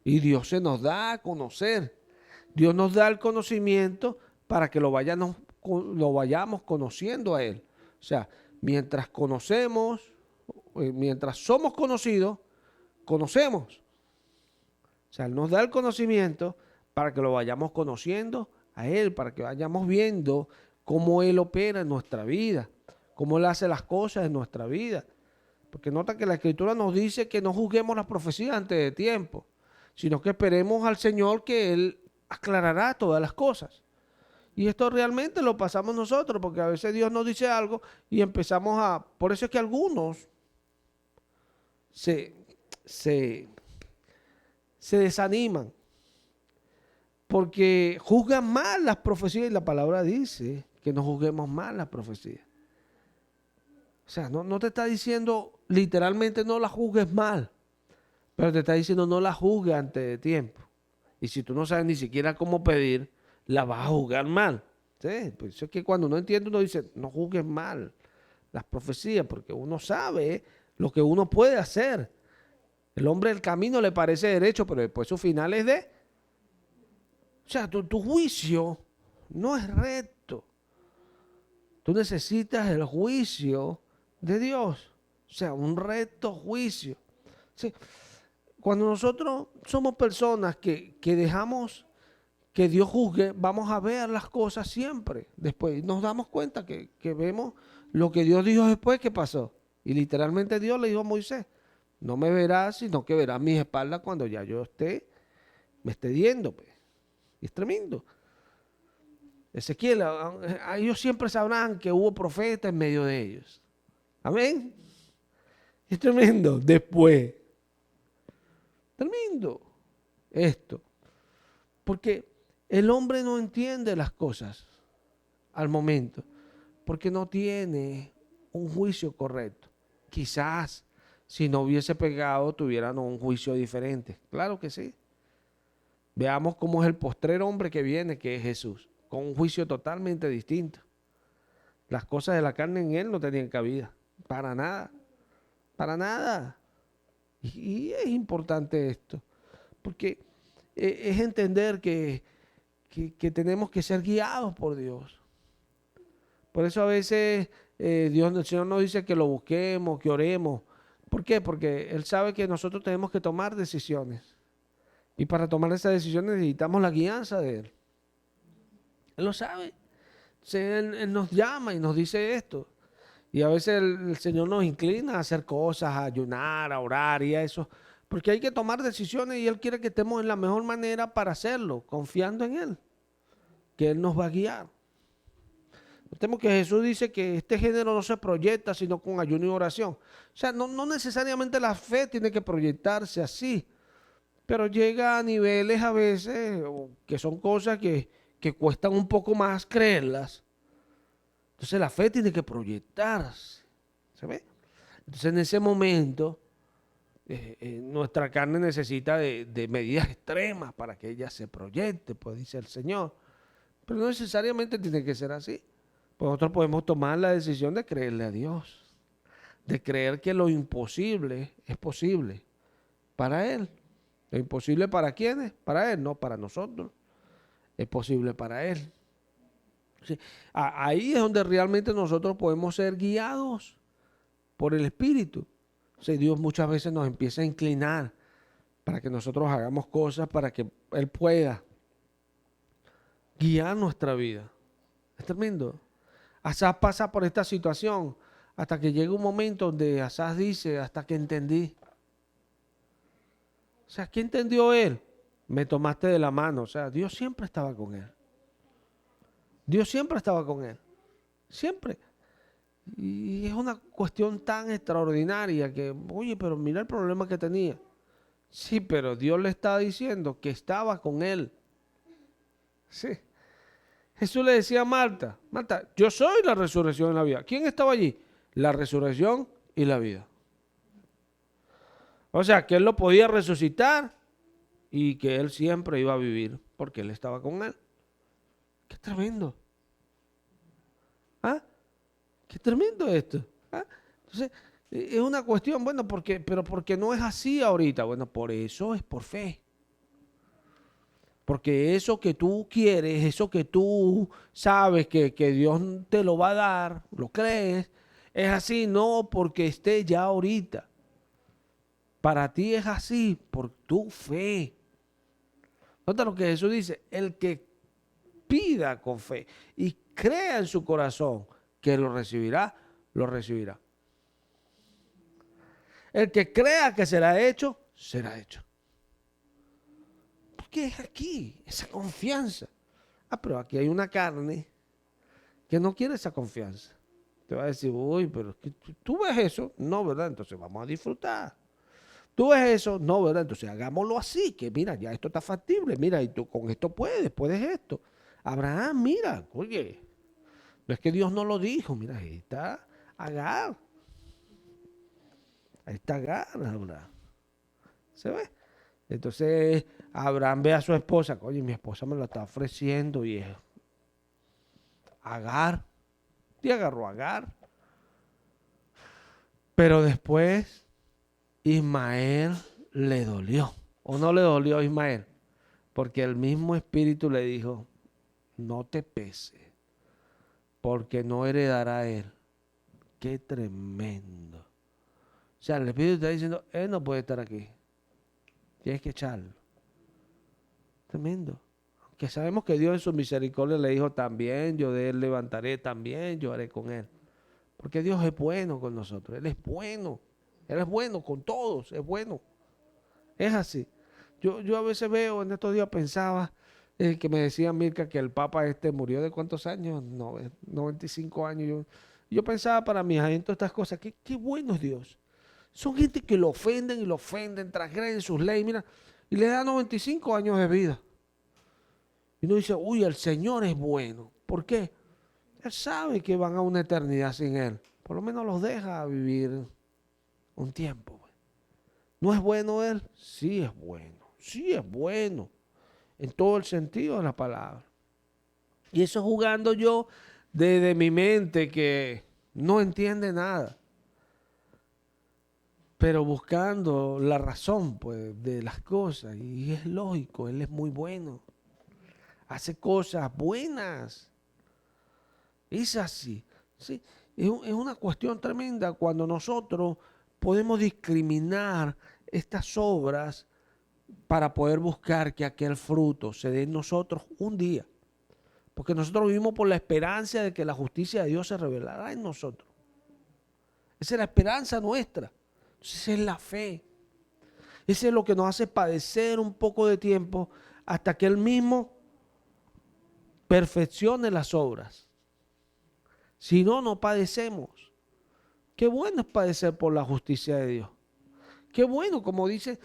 Y Dios se nos da a conocer. Dios nos da el conocimiento para que lo vayamos conociendo a Él. O sea, mientras somos conocidos, conocemos. O sea, Él nos da el conocimiento para que lo vayamos conociendo a Él, para que vayamos viendo cómo Él opera en nuestra vida, cómo Él hace las cosas en nuestra vida. Porque nota que la Escritura nos dice que no juzguemos las profecías antes de tiempo, sino que esperemos al Señor que Él aclarará todas las cosas. Y esto realmente lo pasamos nosotros, porque a veces Dios nos dice algo y empezamos a... Por eso es que algunos se desaniman, porque juzgan mal las profecías y la palabra dice que no juzguemos mal las profecías. O sea, no te está diciendo literalmente no la juzgues mal, pero te está diciendo no la juzgues antes de tiempo. Y si tú no sabes ni siquiera cómo pedir, la vas a juzgar mal. ¿Sí? Pues eso es que cuando uno entiende, uno dice, no juzgues mal las profecías, porque uno sabe lo que uno puede hacer. El hombre el camino le parece derecho, pero después su final es de... O sea, tu juicio no es recto. Tú necesitas el juicio de Dios. O sea, un recto juicio. ¿Sí? Cuando nosotros somos personas que dejamos que Dios juzgue, vamos a ver las cosas siempre. Después nos damos cuenta que vemos lo que Dios dijo después que pasó. Y literalmente Dios le dijo a Moisés, no me verás, sino que verás mis espaldas cuando ya yo me esté yendo. Pues. Y es tremendo. Ezequiel, ellos siempre sabrán que hubo profeta en medio de ellos. Amén. Es tremendo. Después. Tremendo. Esto. Porque el hombre no entiende las cosas al momento. Porque no tiene un juicio correcto. Quizás si no hubiese pegado tuvieran un juicio diferente. Claro que sí. Veamos cómo es el postrer hombre que viene, que es Jesús, con un juicio totalmente distinto. Las cosas de la carne en él no tenían cabida, para nada, para nada. Y es importante esto, porque es entender que tenemos que ser guiados por Dios. Por eso a veces el Señor nos dice que lo busquemos, que oremos. ¿Por qué? Porque Él sabe que nosotros tenemos que tomar decisiones. Y para tomar esas decisiones necesitamos la guianza de Él. Él lo sabe. Él nos llama y nos dice esto. Y a veces el Señor nos inclina a hacer cosas, a ayunar, a orar y a eso. Porque hay que tomar decisiones y Él quiere que estemos en la mejor manera para hacerlo, confiando en Él. Que Él nos va a guiar. Notemos que Jesús dice que este género no se proyecta sino con ayuno y oración. O sea, no necesariamente la fe tiene que proyectarse así. Pero llega a niveles a veces que son cosas que cuestan un poco más creerlas. Entonces la fe tiene que proyectarse. ¿Se ve? Entonces en ese momento nuestra carne necesita de medidas extremas para que ella se proyecte, pues dice el Señor. Pero no necesariamente tiene que ser así. Pues nosotros podemos tomar la decisión de creerle a Dios. De creer que lo imposible es posible para Él. ¿Lo imposible para quiénes? Para Él, no para nosotros. Es posible para Él. Sí. Ahí es donde realmente nosotros podemos ser guiados por el Espíritu. O sea, Dios muchas veces nos empieza a inclinar para que nosotros hagamos cosas para que Él pueda guiar nuestra vida. Es tremendo. Asaz pasa por esta situación hasta que llega un momento donde Asaz dice, hasta que entendí. O sea, ¿qué entendió él? Me tomaste de la mano. O sea, Dios siempre estaba con él. Dios siempre estaba con él. Siempre. Y es una cuestión tan extraordinaria que, oye, pero mira el problema que tenía. Sí, pero Dios le estaba diciendo que estaba con él. Sí. Jesús le decía a Marta, Marta, yo soy la resurrección y la vida. ¿Quién estaba allí? La resurrección y la vida. O sea, que él lo podía resucitar y que él siempre iba a vivir porque él estaba con él. Qué tremendo. ¿Ah? Qué tremendo esto. ¿Ah? Entonces, es una cuestión, bueno, pero porque no es así ahorita. Bueno, por eso es por fe. Porque eso que tú quieres, eso que tú sabes que Dios te lo va a dar, lo crees, es así, no porque esté ya ahorita. Para ti es así por tu fe. Nota lo que Jesús dice, el que pida con fe y crea en su corazón que lo recibirá, lo recibirá. El que crea que será hecho, será hecho. Porque es aquí, esa confianza. Ah, pero aquí hay una carne que no quiere esa confianza. Te va a decir, uy, pero es que tú ves eso. No, ¿verdad? Entonces vamos a disfrutar. ¿Tú ves eso? No, ¿verdad? Entonces hagámoslo así, que mira, ya esto está factible. Mira, y tú con esto puedes esto. Abraham, mira, oye, no es que Dios no lo dijo, mira, ahí está Agar. Ahí está Agar, Abraham. ¿Se ve? Entonces Abraham ve a su esposa, oye, mi esposa me lo está ofreciendo y es Agar. Y agarró a Agar. Pero después Ismael le dolió. ¿O no le dolió a Ismael? Porque el mismo espíritu le dijo, no te pese, porque no heredará él. Qué tremendo. O sea, el espíritu está diciendo, él no puede estar aquí. Tienes que echarlo. Tremendo. que sabemos que Dios en su misericordia le dijo también, yo de él levantaré también, yo haré con él. Porque Dios es bueno con nosotros, Él es bueno. Él es bueno con todos, es bueno. Es así. Yo a veces veo, en estos días pensaba, que me decía Mirka que el Papa murió de cuántos años, no, 95 años. Yo pensaba para mí, en todas estas cosas, qué bueno es Dios. Son gente que y lo ofenden, transgreden sus leyes, mira, y le da 95 años de vida. Y uno dice, uy, el Señor es bueno. ¿Por qué? Él sabe que van a una eternidad sin Él. Por lo menos los deja vivir un tiempo. ¿No es bueno Él? Sí es bueno. Sí es bueno. En todo el sentido de la palabra. Y eso jugando yo desde mi mente que no entiende nada. Pero buscando la razón, pues, de las cosas. Y es lógico, Él es muy bueno. Hace cosas buenas. Es así. ¿Sí? Es una cuestión tremenda cuando nosotros podemos discriminar estas obras para poder buscar que aquel fruto se dé en nosotros un día. Porque nosotros vivimos por la esperanza de que la justicia de Dios se revelará en nosotros. Esa es la esperanza nuestra. Esa es la fe. Ese es lo que nos hace padecer un poco de tiempo hasta que Él mismo perfeccione las obras. Si no, no padecemos. Qué bueno es padecer por la justicia de Dios. Qué bueno, como dice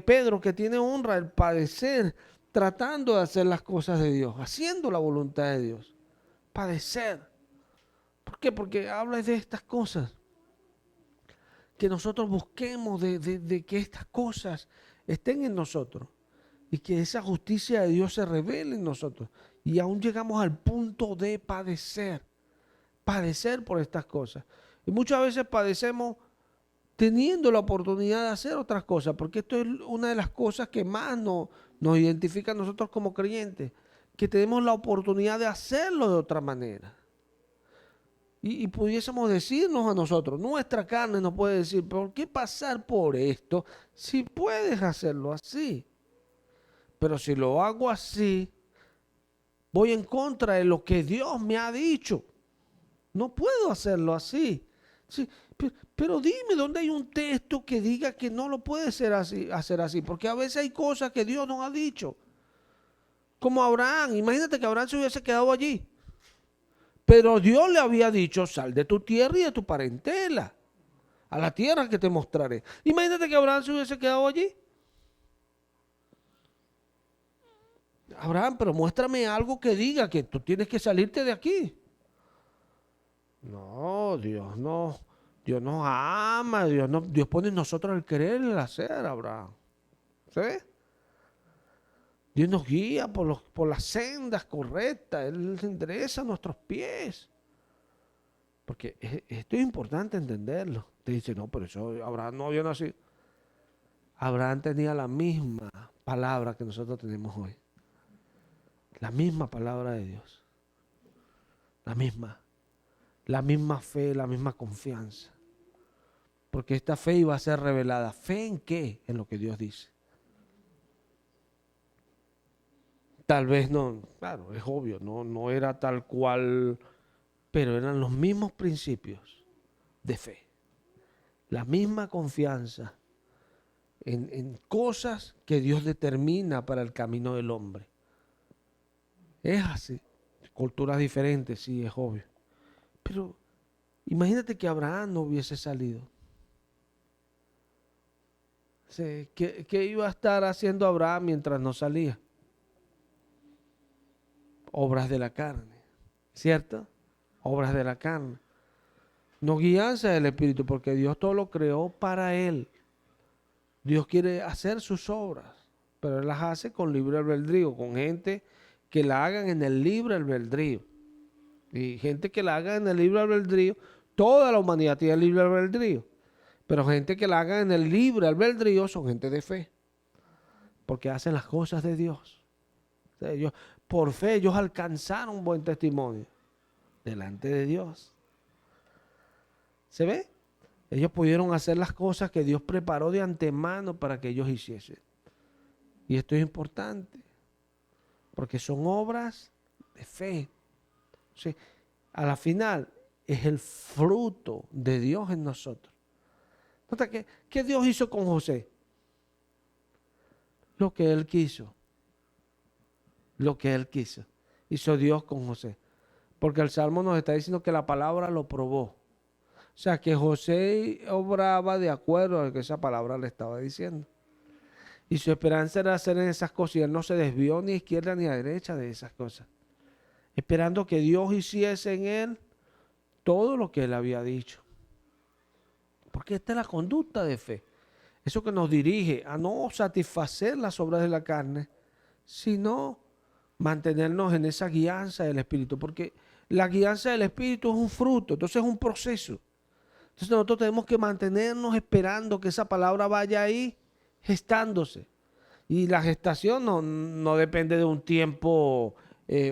Pedro, que tiene honra el padecer tratando de hacer las cosas de Dios, haciendo la voluntad de Dios. Padecer. ¿Por qué? Porque habla de estas cosas. Que nosotros busquemos de que estas cosas estén en nosotros y que esa justicia de Dios se revele en nosotros. Y aún llegamos al punto de padecer por estas cosas. Y muchas veces padecemos teniendo la oportunidad de hacer otras cosas, porque esto es una de las cosas que más nos identifica a nosotros como creyentes, que tenemos la oportunidad de hacerlo de otra manera. Y pudiésemos decirnos a nosotros, nuestra carne nos puede decir, ¿por qué pasar por esto si puedes hacerlo así? Pero si lo hago así, voy en contra de lo que Dios me ha dicho. No puedo hacerlo así. Sí, pero dime dónde hay un texto que diga que no lo puede hacer así, porque a veces hay cosas que Dios nos ha dicho. Como Abraham, imagínate que Abraham se hubiese quedado allí. Pero Dios le había dicho, sal de tu tierra y de tu parentela, a la tierra que te mostraré. Imagínate que Abraham se hubiese quedado allí. Abraham, pero muéstrame algo que diga que tú tienes que salirte de aquí. No, Dios nos ama, Dios pone en nosotros el querer y el hacer, Abraham. ¿Sí? Dios nos guía por las sendas correctas, Él endereza nuestros pies. Porque esto es importante entenderlo. Te dice, no, pero eso Abraham no había nacido. Abraham tenía la misma palabra que nosotros tenemos hoy. La misma palabra de Dios. La misma fe, la misma confianza. Porque esta fe iba a ser revelada. ¿Fe en qué? En lo que Dios dice. Tal vez no, claro, es obvio, no era tal cual, pero eran los mismos principios de fe. La misma confianza en cosas que Dios determina para el camino del hombre. Es así. Culturas diferentes, sí, es obvio. Pero imagínate que Abraham no hubiese salido. ¿Qué iba a estar haciendo Abraham mientras no salía? Obras de la carne, ¿cierto? Obras de la carne. No guianza del Espíritu, porque Dios todo lo creó para Él. Dios quiere hacer sus obras, pero Él las hace con libre albedrío, con gente que la hagan en el libre albedrío. Y gente que la haga en el libre albedrío, toda la humanidad tiene el libre albedrío. Pero gente que la haga en el libre albedrío son gente de fe, porque hacen las cosas de Dios. O sea, por fe ellos alcanzaron un buen testimonio delante de Dios. ¿Se ve? Ellos pudieron hacer las cosas que Dios preparó de antemano para que ellos hiciesen. Y esto es importante. porque son obras de fe. Sí, a la final es el fruto de Dios en nosotros. Nota ¿qué Dios hizo con José? Lo que Él quiso. Lo que Él quiso. Hizo Dios con José. Porque el Salmo nos está diciendo que la palabra lo probó. O sea, que José obraba de acuerdo a lo que esa palabra le estaba diciendo. Y su esperanza era hacer en esas cosas. Y él no se desvió ni a izquierda ni a derecha de esas cosas. Esperando que Dios hiciese en él todo lo que él había dicho. Porque esta es la conducta de fe. Eso que nos dirige a no satisfacer las obras de la carne, sino mantenernos en esa guianza del Espíritu. Porque la guianza del Espíritu es un fruto, entonces es un proceso. Entonces nosotros tenemos que mantenernos esperando que esa palabra vaya ahí gestándose. Y la gestación no depende de un tiempo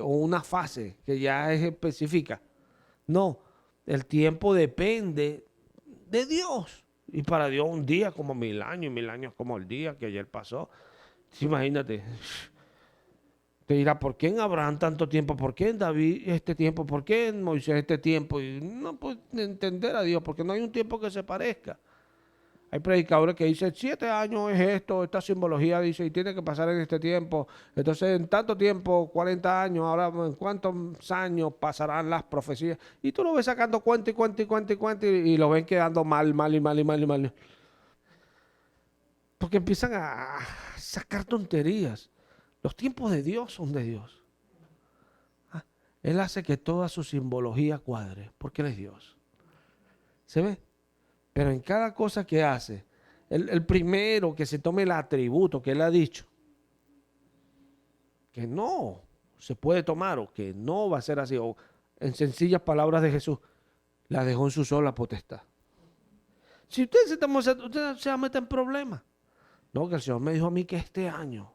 o una fase que ya es específica. No, el tiempo depende de Dios. Y para Dios un día como 1000 años, 1000 años como el día que ayer pasó. Imagínate. Te dirá, ¿por qué en Abraham tanto tiempo? ¿Por qué en David este tiempo? ¿Por qué en Moisés este tiempo? Y no puedes entender a Dios porque no hay un tiempo que se parezca. Hay predicadores que dicen 7 años es esto, esta simbología dice y tiene que pasar en este tiempo. Entonces en tanto tiempo, 40 años, ahora en cuántos años pasarán las profecías. Y tú lo ves sacando cuenta y cuenta y cuenta y cuenta y lo ven quedando mal. Porque empiezan a sacar tonterías. Los tiempos de Dios son de Dios. Él hace que toda su simbología cuadre, porque Él es Dios. ¿Se ve? Pero en cada cosa que hace, el primero que se tome el atributo que Él ha dicho, que no se puede tomar o que no va a ser así, o en sencillas palabras de Jesús, la dejó en su sola potestad. Si usted se va a meter en problemas. No, que el Señor me dijo a mí que este año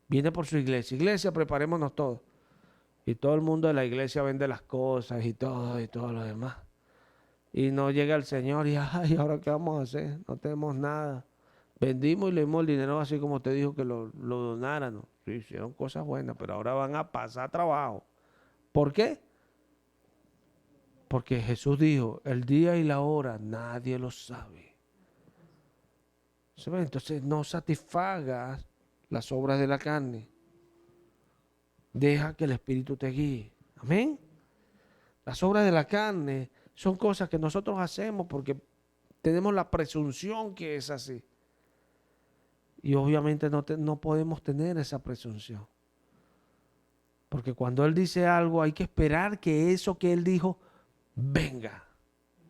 viene por su iglesia. Iglesia, preparémonos todos. Y todo el mundo de la iglesia vende las cosas y todo lo demás. Y no llega el Señor y, ay, ¿ahora qué vamos a hacer? No tenemos nada. Vendimos y le dimos el dinero así como te dijo que lo donaran. ¿No? Sí, hicieron cosas buenas, pero ahora van a pasar trabajo. ¿Por qué? Porque Jesús dijo, el día y la hora nadie lo sabe. Entonces no satisfagas las obras de la carne. Deja que el Espíritu te guíe. Amén. Las obras de la carne son cosas que nosotros hacemos porque tenemos la presunción que es así. Y obviamente no podemos tener esa presunción. Porque cuando Él dice algo hay que esperar que eso que Él dijo venga.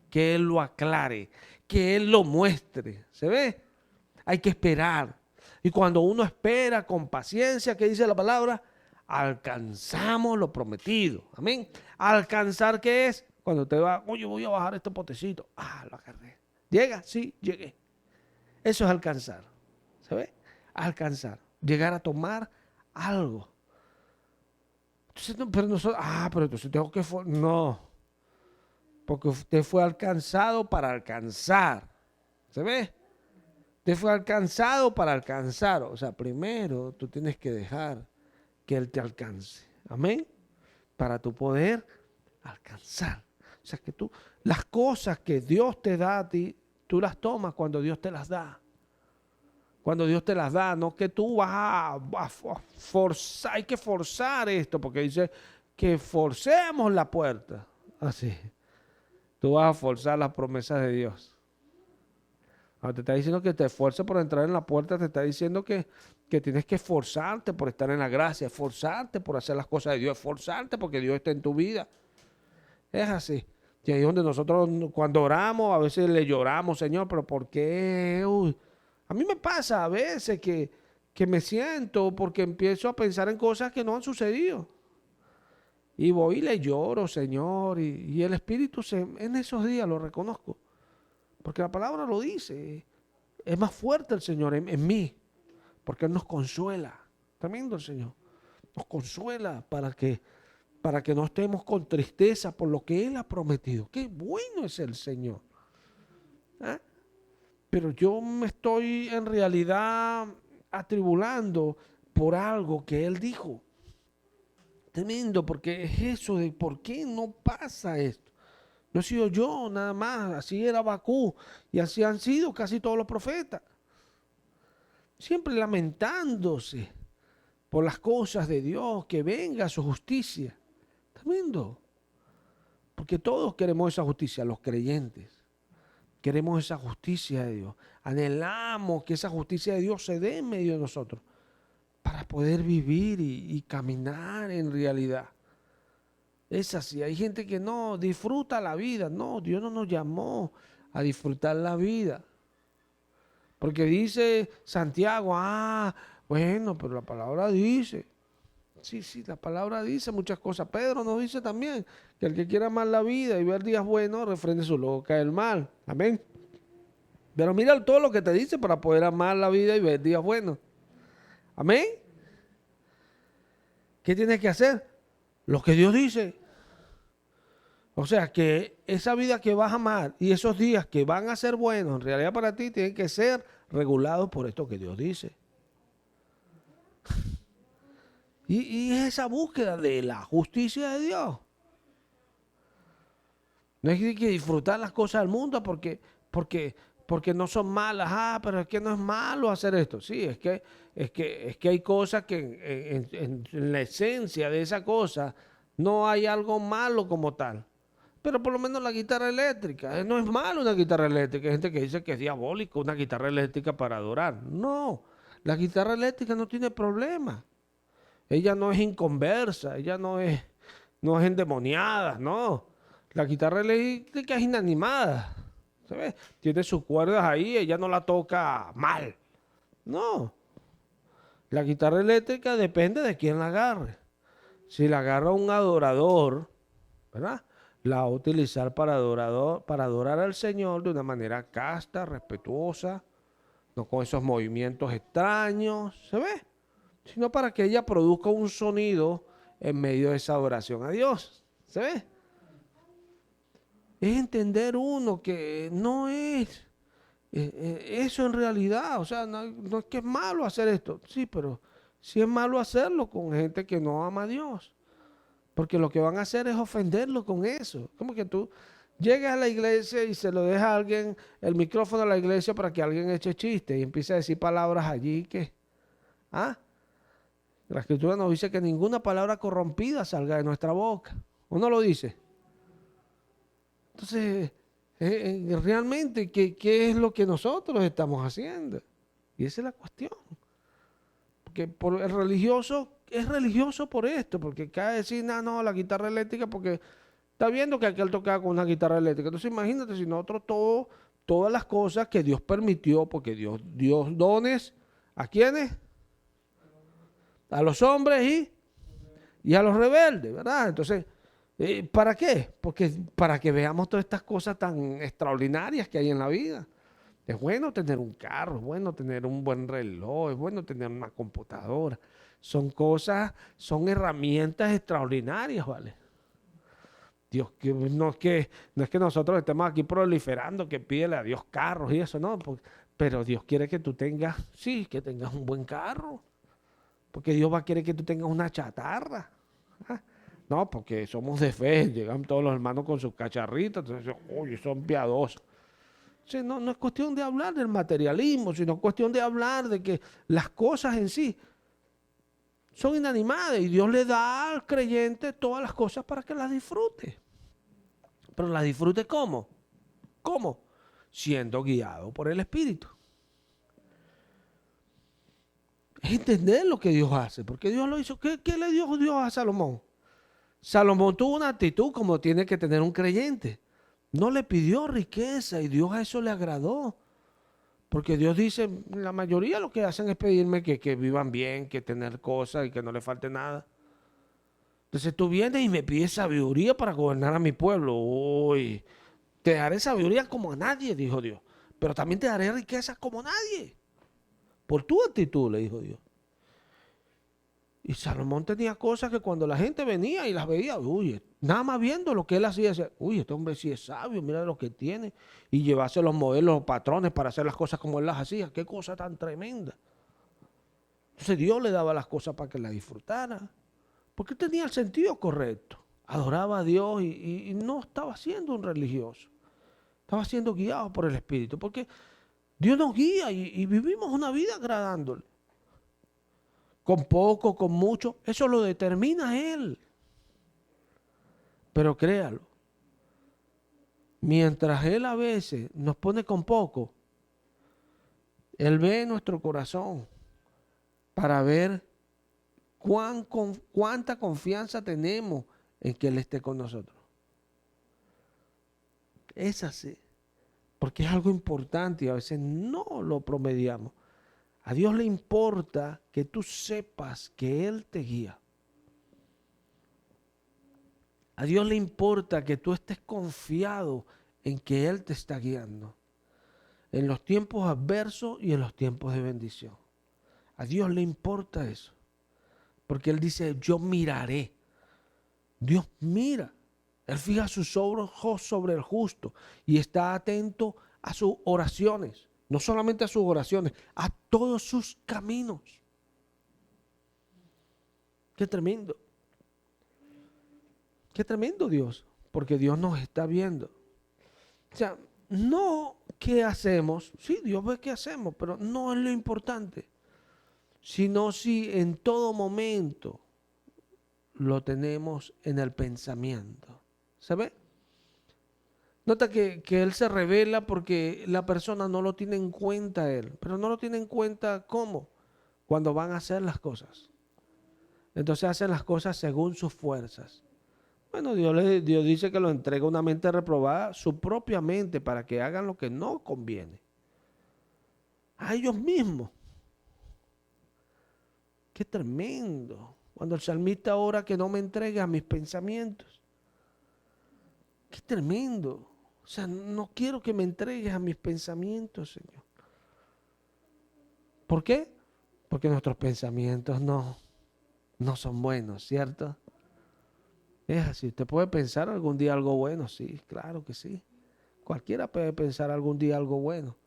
Que Él lo aclare. Que Él lo muestre. ¿Se ve? Hay que esperar. Y cuando uno espera con paciencia, ¿qué dice la palabra? Alcanzamos lo prometido. Amén. ¿Alcanzar qué es? Cuando te va, oye, voy a bajar este potecito. Ah, lo agarré. ¿Llega? Sí, llegué. Eso es alcanzar. ¿Se ve? Alcanzar. Llegar a tomar algo. Entonces, pero entonces tengo que... No. Porque usted fue alcanzado para alcanzar. ¿Se ve? Usted fue alcanzado para alcanzar. O sea, primero tú tienes que dejar que Él te alcance. Amén. Para tu poder alcanzar. O sea, que las cosas que Dios te da a ti, tú las tomas cuando Dios te las da. Cuando Dios te las da, no que tú vas a forzar, hay que forzar esto, porque dice que forcemos la puerta. Así. Tú vas a forzar las promesas de Dios. Cuando te está diciendo que te esfuerces por entrar en la puerta, te está diciendo que tienes que esforzarte por estar en la gracia, esforzarte por hacer las cosas de Dios, esforzarte porque Dios está en tu vida. Es así. Y ahí es donde nosotros cuando oramos, a veces le lloramos, Señor, pero ¿por qué? Uy. A mí me pasa a veces que me siento porque empiezo a pensar en cosas que no han sucedido. Y voy y le lloro, Señor, y el Espíritu en esos días lo reconozco. Porque la palabra lo dice. Es más fuerte el Señor en mí. Porque Él nos consuela. Tremendo el Señor. Nos consuela para que no estemos con tristeza por lo que Él ha prometido. Qué bueno es el Señor. ¿Ah? Pero yo me estoy en realidad atribulando por algo que Él dijo. Tremendo, porque es eso de por qué no pasa esto. No he sido yo nada más, así era Habacuc y así han sido casi todos los profetas. Siempre lamentándose por las cosas de Dios, que venga su justicia. Tremendo. Porque todos queremos esa justicia, los creyentes. Queremos esa justicia de Dios. Anhelamos que esa justicia de Dios se dé en medio de nosotros para poder vivir y caminar en realidad. Es así. Hay gente que no disfruta la vida. No, Dios no nos llamó a disfrutar la vida. Porque dice Santiago, bueno, pero la palabra dice. Sí, la palabra dice muchas cosas. Pedro nos dice también que el que quiera amar la vida y ver días buenos, refrende su loca el mal. Amén. Pero mira todo lo que te dice para poder amar la vida y ver días buenos. Amén. ¿Qué tienes que hacer? Lo que Dios dice. O sea, que esa vida que vas a amar y esos días que van a ser buenos, en realidad para ti, tienen que ser regulados por esto que Dios dice. Y es esa búsqueda de la justicia de Dios. No hay que disfrutar las cosas del mundo porque no son malas. Pero es que no es malo hacer esto. Sí, es que hay cosas que en la esencia de esa cosa no hay algo malo como tal. Pero por lo menos la guitarra eléctrica, no es malo una guitarra eléctrica. Hay gente que dice que es diabólico una guitarra eléctrica para adorar. No, la guitarra eléctrica no tiene problema. Ella no es inconversa, ella no es endemoniada, no. La guitarra eléctrica es inanimada, ¿sabes? Tiene sus cuerdas ahí, ella no la toca mal. No. La guitarra eléctrica depende de quién la agarre. Si la agarra un adorador, ¿verdad? La va a utilizar para adorar al Señor de una manera casta, respetuosa, no con esos movimientos extraños, ¿se ve? Sino para que ella produzca un sonido en medio de esa adoración a Dios. ¿Se ve? Es entender uno que no es eso en realidad. O sea, no es que es malo hacer esto. Sí, pero sí es malo hacerlo con gente que no ama a Dios. Porque lo que van a hacer es ofenderlo con eso. Como que tú llegas a la iglesia y se lo deja a alguien el micrófono a la iglesia para que alguien eche chiste y empiece a decir palabras allí que... La Escritura nos dice que ninguna palabra corrompida salga de nuestra boca. ¿O no lo dice? Entonces, realmente, ¿qué es lo que nosotros estamos haciendo? Y esa es la cuestión. Porque el religioso es religioso por esto, porque cae decir, no, la guitarra eléctrica, porque está viendo que aquel tocaba con una guitarra eléctrica. Entonces, imagínate si nosotros todas las cosas que Dios permitió, porque Dios dio dones, ¿a quiénes? A los hombres y a los rebeldes, ¿verdad? Entonces, ¿para qué? Porque para que veamos todas estas cosas tan extraordinarias que hay en la vida. Es bueno tener un carro, es bueno tener un buen reloj, es bueno tener una computadora. Son herramientas extraordinarias, ¿vale? Dios, no es que nosotros estemos aquí proliferando, que pídele a Dios carros y eso, no. Pero Dios quiere que tú tengas un buen carro. Porque Dios va a querer que tú tengas una chatarra. No, porque somos de fe. Llegan todos los hermanos con sus cacharritos. Entonces, oye, son piadosos. O sea, no es cuestión de hablar del materialismo, sino cuestión de hablar de que las cosas en sí son inanimadas. Y Dios le da al creyente todas las cosas para que las disfrute. Pero las disfrute ¿cómo? ¿Cómo? Siendo guiado por el Espíritu. Es entender lo que Dios hace, porque Dios lo hizo. ¿Qué le dio Dios a Salomón? Salomón tuvo una actitud como tiene que tener un creyente. No le pidió riqueza y Dios a eso le agradó. Porque Dios dice, la mayoría lo que hacen es pedirme que vivan bien, que tener cosas y que no le falte nada. Entonces tú vienes y me pides sabiduría para gobernar a mi pueblo. Uy, te daré sabiduría como a nadie, dijo Dios. Pero también te daré riqueza como a nadie. Por tu actitud, le dijo Dios. Y Salomón tenía cosas que cuando la gente venía y las veía, uy, nada más viendo lo que él hacía, decía, uy, este hombre sí es sabio, mira lo que tiene. Y llevarse los modelos, los patrones para hacer las cosas como él las hacía. Qué cosa tan tremenda. Entonces Dios le daba las cosas para que las disfrutara. Porque tenía el sentido correcto. Adoraba a Dios y no estaba siendo un religioso. Estaba siendo guiado por el Espíritu. Porque Dios nos guía y vivimos una vida agradándole. Con poco, con mucho, eso lo determina Él. Pero créalo, mientras Él a veces nos pone con poco, Él ve nuestro corazón para ver cuánta confianza tenemos en que Él esté con nosotros. Es así, porque es algo importante y a veces no lo promediamos. A Dios le importa que tú sepas que Él te guía. A Dios le importa que tú estés confiado en que Él te está guiando. En los tiempos adversos y en los tiempos de bendición. A Dios le importa eso. Porque Él dice, yo miraré. Dios mira. Él fija sus ojos sobre el justo y está atento a sus oraciones. No solamente a sus oraciones, a todos sus caminos. Qué tremendo. Qué tremendo Dios, porque Dios nos está viendo. O sea, no qué hacemos, sí, Dios ve qué hacemos, pero no es lo importante, sino si en todo momento lo tenemos en el pensamiento. ¿Sabe? Nota que Él se revela porque la persona no lo tiene en cuenta Él, pero no lo tiene en cuenta ¿cómo? Cuando van a hacer las cosas. Entonces hacen las cosas según sus fuerzas. Bueno, Dios dice que lo entrega una mente reprobada, su propia mente, para que hagan lo que no conviene. A ellos mismos. Qué tremendo. Cuando el salmista ora que no me entregue a mis pensamientos. Qué tremendo. O sea, no quiero que me entregues a mis pensamientos, Señor. ¿Por qué? Porque nuestros pensamientos no son buenos, ¿cierto? Es así. ¿Usted puede pensar algún día algo bueno? Sí, claro que sí. Cualquiera puede pensar algún día algo bueno.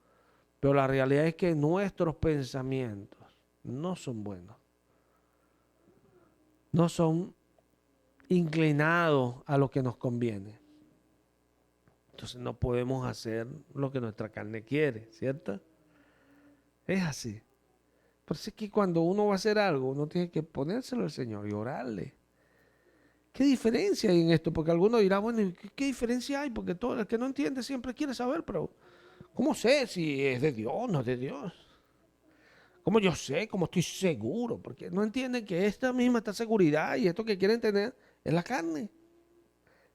Pero la realidad es que nuestros pensamientos no son buenos. No son inclinados a lo que nos conviene. Entonces no podemos hacer lo que nuestra carne quiere, ¿cierto? Es así. Por eso es que cuando uno va a hacer algo, uno tiene que ponérselo al Señor y orarle. ¿Qué diferencia hay en esto? Porque alguno dirá, bueno, ¿qué diferencia hay? Porque todo el que no entiende siempre quiere saber, pero ¿cómo sé si es de Dios o no es de Dios? ¿Cómo yo sé? ¿Cómo estoy seguro? Porque no entienden que esta seguridad y esto que quieren tener es la carne.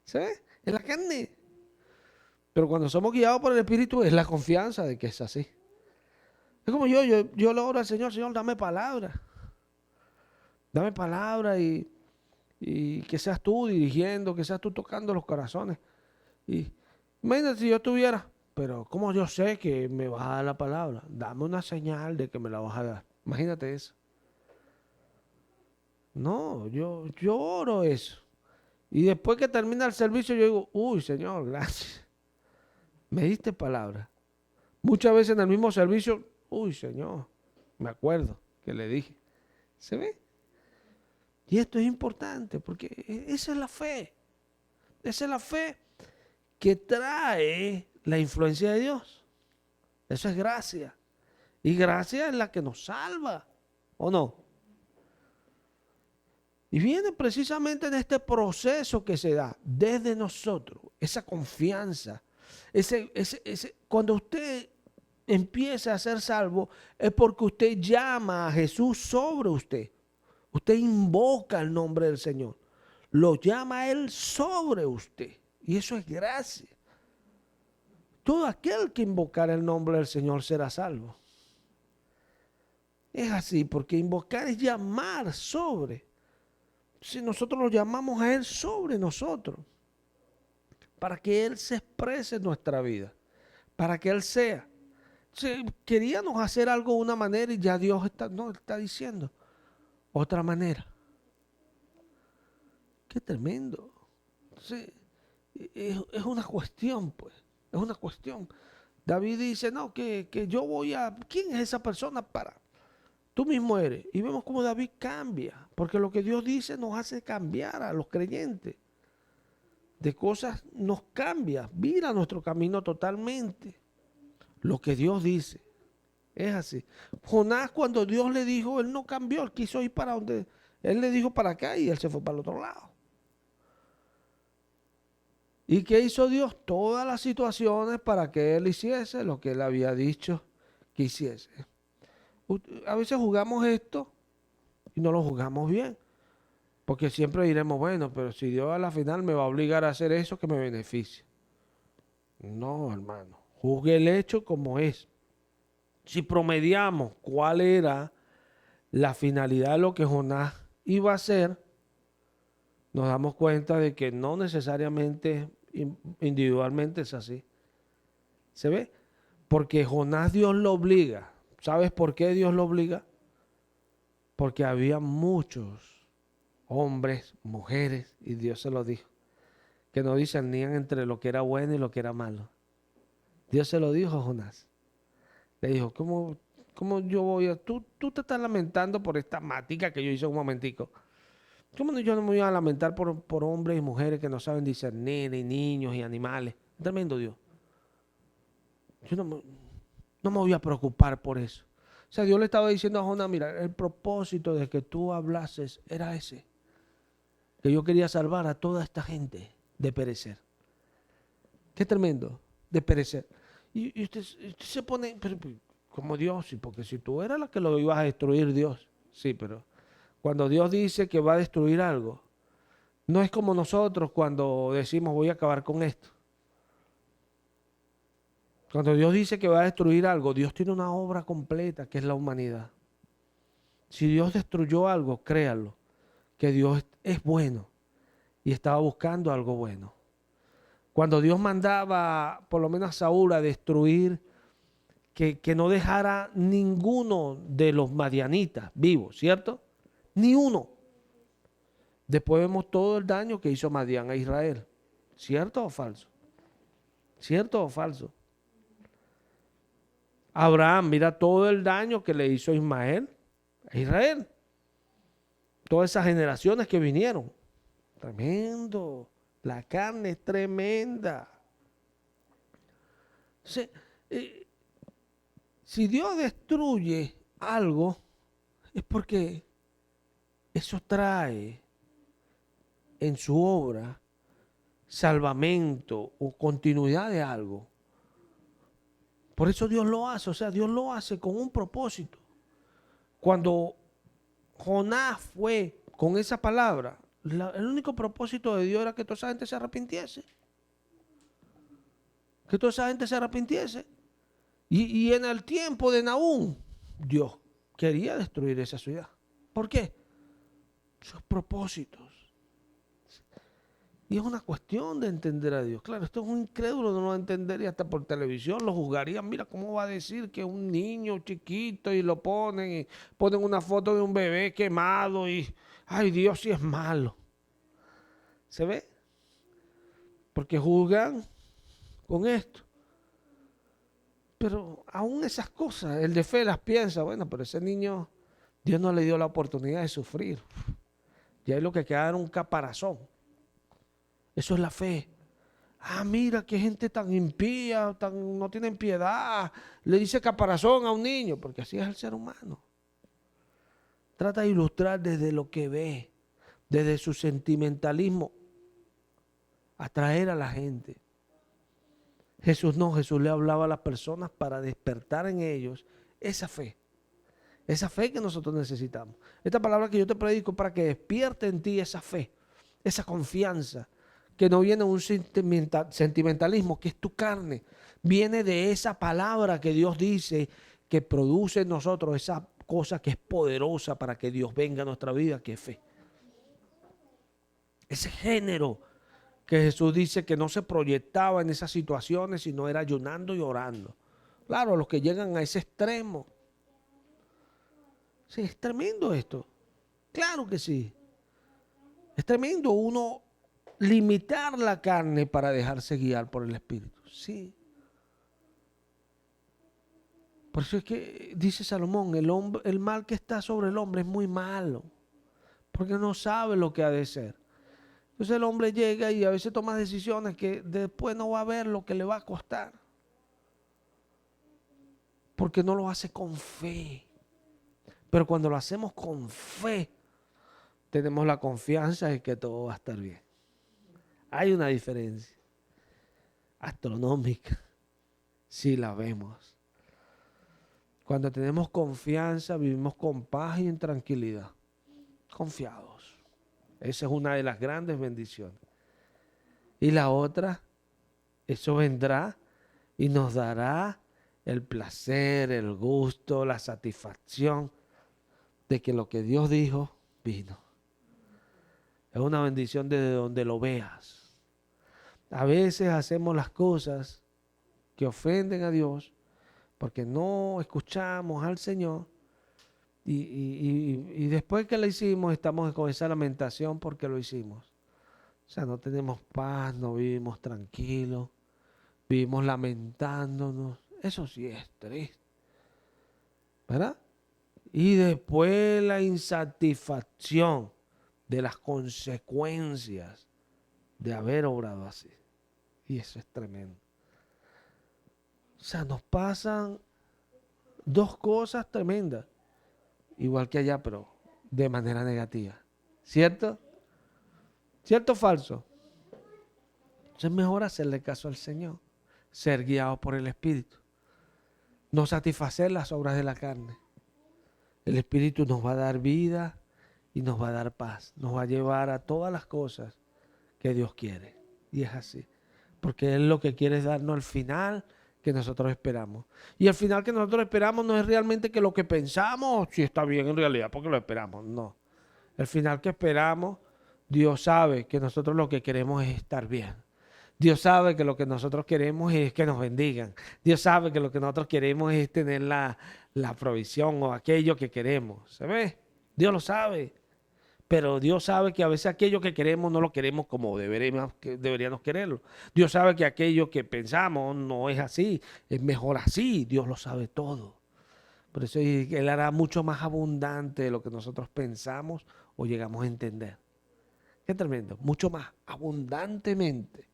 ¿Sabes? Es la carne. Pero cuando somos guiados por el Espíritu es la confianza de que es así. Es como yo le oro al Señor, Señor, dame palabra. Dame palabra y que seas tú dirigiendo, que seas tú tocando los corazones. Y imagínate si yo estuviera, pero ¿cómo yo sé que me vas a dar la palabra? Dame una señal de que me la vas a dar. Imagínate eso. No, yo oro eso. Y después que termina el servicio, yo digo, uy, Señor, gracias. Me diste palabra. Muchas veces en el mismo servicio, uy, Señor, me acuerdo que le dije. ¿Se ve? Y esto es importante porque esa es la fe. Esa es la fe que trae la influencia de Dios. Eso es gracia. Y gracia es la que nos salva, ¿o no? Y viene precisamente en este proceso que se da desde nosotros, esa confianza. Cuando usted empieza a ser salvo, es porque usted llama a Jesús sobre usted. Usted invoca el nombre del Señor. Lo llama a Él sobre usted. Y eso es gracia. Todo aquel que invocar el nombre del Señor será salvo. Es así, porque invocar es llamar sobre. Si nosotros lo llamamos a Él sobre nosotros, para que Él se exprese en nuestra vida, para que Él sea. Si queríamos hacer algo de una manera y ya Dios nos está diciendo otra manera. Qué tremendo. Sí, es una cuestión, pues. Es una cuestión. David dice, no, que yo voy a... ¿Quién es esa persona para tú mismo eres. Y vemos cómo David cambia, porque lo que Dios dice nos hace cambiar a los creyentes. De cosas nos cambia, vira nuestro camino totalmente. Lo que Dios dice es así. Jonás, cuando Dios le dijo, él no cambió, él quiso ir para donde, él le dijo para acá y él se fue para el otro lado. ¿Y qué hizo Dios? Todas las situaciones para que él hiciese lo que él había dicho que hiciese. A veces jugamos esto y no lo jugamos bien. Porque siempre diremos, bueno, pero si Dios a la final me va a obligar a hacer eso que me beneficie. No, hermano. Juzgue el hecho como es. Si promediamos cuál era la finalidad de lo que Jonás iba a hacer, nos damos cuenta de que no necesariamente individualmente es así. ¿Se ve? Porque Jonás Dios lo obliga. ¿Sabes por qué Dios lo obliga? Porque había muchos hombres, mujeres, y Dios se lo dijo, que no discernían entre lo que era bueno y lo que era malo. Dios se lo dijo a Jonás. Le dijo, ¿cómo yo voy a...? Tú te estás lamentando por esta mática que yo hice un momentico. ¿Cómo yo no me voy a lamentar por hombres y mujeres que no saben discernir, y niños y animales? Tremendo Dios. Yo no me voy a preocupar por eso. O sea, Dios le estaba diciendo a Jonás, mira, el propósito de que tú hablases era ese. Que yo quería salvar a toda esta gente de perecer. Qué tremendo, de perecer. Y usted se pone, pero, como Dios, sí, porque si tú eras la que lo ibas a destruir, Dios. Sí, pero cuando Dios dice que va a destruir algo, no es como nosotros cuando decimos voy a acabar con esto. Cuando Dios dice que va a destruir algo, Dios tiene una obra completa que es la humanidad. Si Dios destruyó algo, créanlo, que Dios es bueno y estaba buscando algo bueno. Cuando Dios mandaba, por lo menos a Saúl, a destruir, que no dejara ninguno de los madianitas vivos, ¿cierto? Ni uno. Después vemos todo el daño que hizo Madián a Israel. ¿Cierto o falso? ¿Cierto o falso? Abraham, mira todo el daño que le hizo Ismael a Israel. Todas esas generaciones que vinieron. Tremendo. La carne es tremenda. Si Dios destruye algo, es porque eso trae en su obra salvamento o continuidad de algo. Por eso Dios lo hace, o sea, Dios lo hace con un propósito. Cuando Jonás fue con esa palabra, el único propósito de Dios era que toda esa gente se arrepintiese. Que toda esa gente se arrepintiese. Y en el tiempo de Nahum, Dios quería destruir esa ciudad. ¿Por qué? Sus propósitos. Y es una cuestión de entender a Dios. Claro, esto es un incrédulo, no lo va a entender y hasta por televisión lo juzgarían. Mira, ¿cómo va a decir que un niño chiquito y lo ponen y ponen una foto de un bebé quemado y, ay, Dios sí es malo? ¿Se ve? Porque juzgan con esto. Pero aún esas cosas, el de fe las piensa, bueno, pero ese niño, Dios no le dio la oportunidad de sufrir. Y ahí lo que queda era un caparazón. Eso es la fe. Ah, mira, qué gente tan impía, no tienen piedad. Le dice caparazón a un niño, porque así es el ser humano. Trata de ilustrar desde lo que ve, desde su sentimentalismo, atraer a la gente. Jesús no, Jesús le hablaba a las personas para despertar en ellos esa fe que nosotros necesitamos. Esta palabra que yo te predico para que despierte en ti esa fe, esa confianza, que no viene de un sentimentalismo, que es tu carne, viene de esa palabra que Dios dice, que produce en nosotros esa cosa que es poderosa para que Dios venga a nuestra vida, que es fe. Ese género que Jesús dice que no se proyectaba en esas situaciones, sino era ayunando y orando. Claro, los que llegan a ese extremo. Sí, es tremendo esto. Claro que sí. Es tremendo uno limitar la carne para dejarse guiar por el Espíritu. Sí. Por eso es que dice Salomón, el mal que está sobre el hombre es muy malo, porque no sabe lo que ha de ser. Entonces el hombre llega y a veces toma decisiones que después no va a ver lo que le va a costar, porque no lo hace con fe. Pero cuando lo hacemos con fe, tenemos la confianza de que todo va a estar bien. Hay una diferencia astronómica, si la vemos. Cuando tenemos confianza, vivimos con paz y en tranquilidad, confiados. Esa es una de las grandes bendiciones. Y la otra, eso vendrá y nos dará el placer, el gusto, la satisfacción de que lo que Dios dijo, vino. Es una bendición desde donde lo veas. A veces hacemos las cosas que ofenden a Dios porque no escuchamos al Señor y después que lo hicimos estamos con esa lamentación porque lo hicimos. O sea, no tenemos paz, no vivimos tranquilos, vivimos lamentándonos. Eso sí es triste, ¿verdad? Y después la insatisfacción de las consecuencias de haber obrado así. Y eso es tremendo. O sea, nos pasan dos cosas tremendas, igual que allá, pero de manera negativa. ¿Cierto? ¿Cierto o falso? Entonces es mejor hacerle caso al Señor, ser guiado por el Espíritu, no satisfacer las obras de la carne. El Espíritu nos va a dar vida y nos va a dar paz, nos va a llevar a todas las cosas que Dios quiere. Y es así, porque Él lo que quiere es darnos el final que nosotros esperamos. Y el final que nosotros esperamos no es realmente que lo que pensamos, si está bien en realidad, porque lo esperamos, no. El final que esperamos, Dios sabe que nosotros lo que queremos es estar bien. Dios sabe que lo que nosotros queremos es que nos bendigan. Dios sabe que lo que nosotros queremos es tener la provisión o aquello que queremos. ¿Se ve? Dios lo sabe. Pero Dios sabe que a veces aquello que queremos no lo queremos como deberíamos quererlo. Dios sabe que aquello que pensamos no es así, es mejor así. Dios lo sabe todo. Por eso Él hará mucho más abundante de lo que nosotros pensamos o llegamos a entender. Qué tremendo, mucho más abundantemente.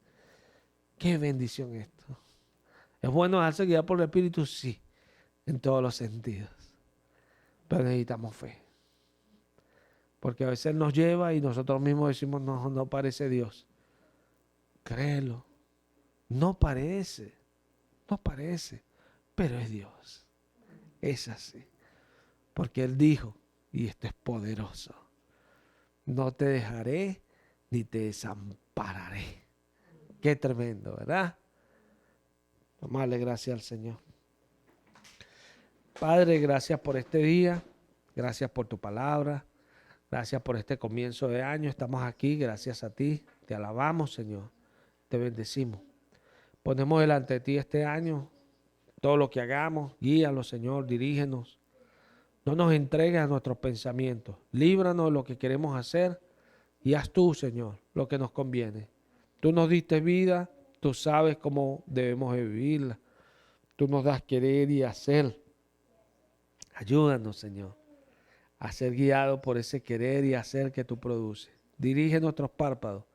Qué bendición esto. ¿Es bueno dejarse guiar por el Espíritu? Sí, en todos los sentidos. Pero necesitamos fe. Porque a veces nos lleva y nosotros mismos decimos, no, no parece Dios. Créelo. No parece. No parece. Pero es Dios. Es así. Porque Él dijo, y esto es poderoso, no te dejaré ni te desampararé. Qué tremendo, ¿verdad? Vamos a darle gracias al Señor. Padre, gracias por este día. Gracias por tu palabra. Gracias por este comienzo de año. Estamos aquí, gracias a ti. Te alabamos, Señor. Te bendecimos. Ponemos delante de ti este año todo lo que hagamos. Guíanos, Señor. Dirígenos. No nos entregues a nuestros pensamientos. Líbranos de lo que queremos hacer y haz tú, Señor, lo que nos conviene. Tú nos diste vida. Tú sabes cómo debemos de vivirla. Tú nos das querer y hacer. Ayúdanos, Señor, a ser guiados por ese querer y hacer que tú produces. Dirige nuestros párpados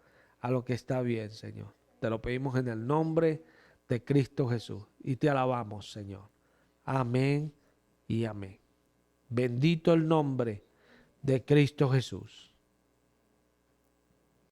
a lo que está bien, Señor. Te lo pedimos en el nombre de Cristo Jesús y te alabamos, Señor. Amén y amén. Bendito el nombre de Cristo Jesús.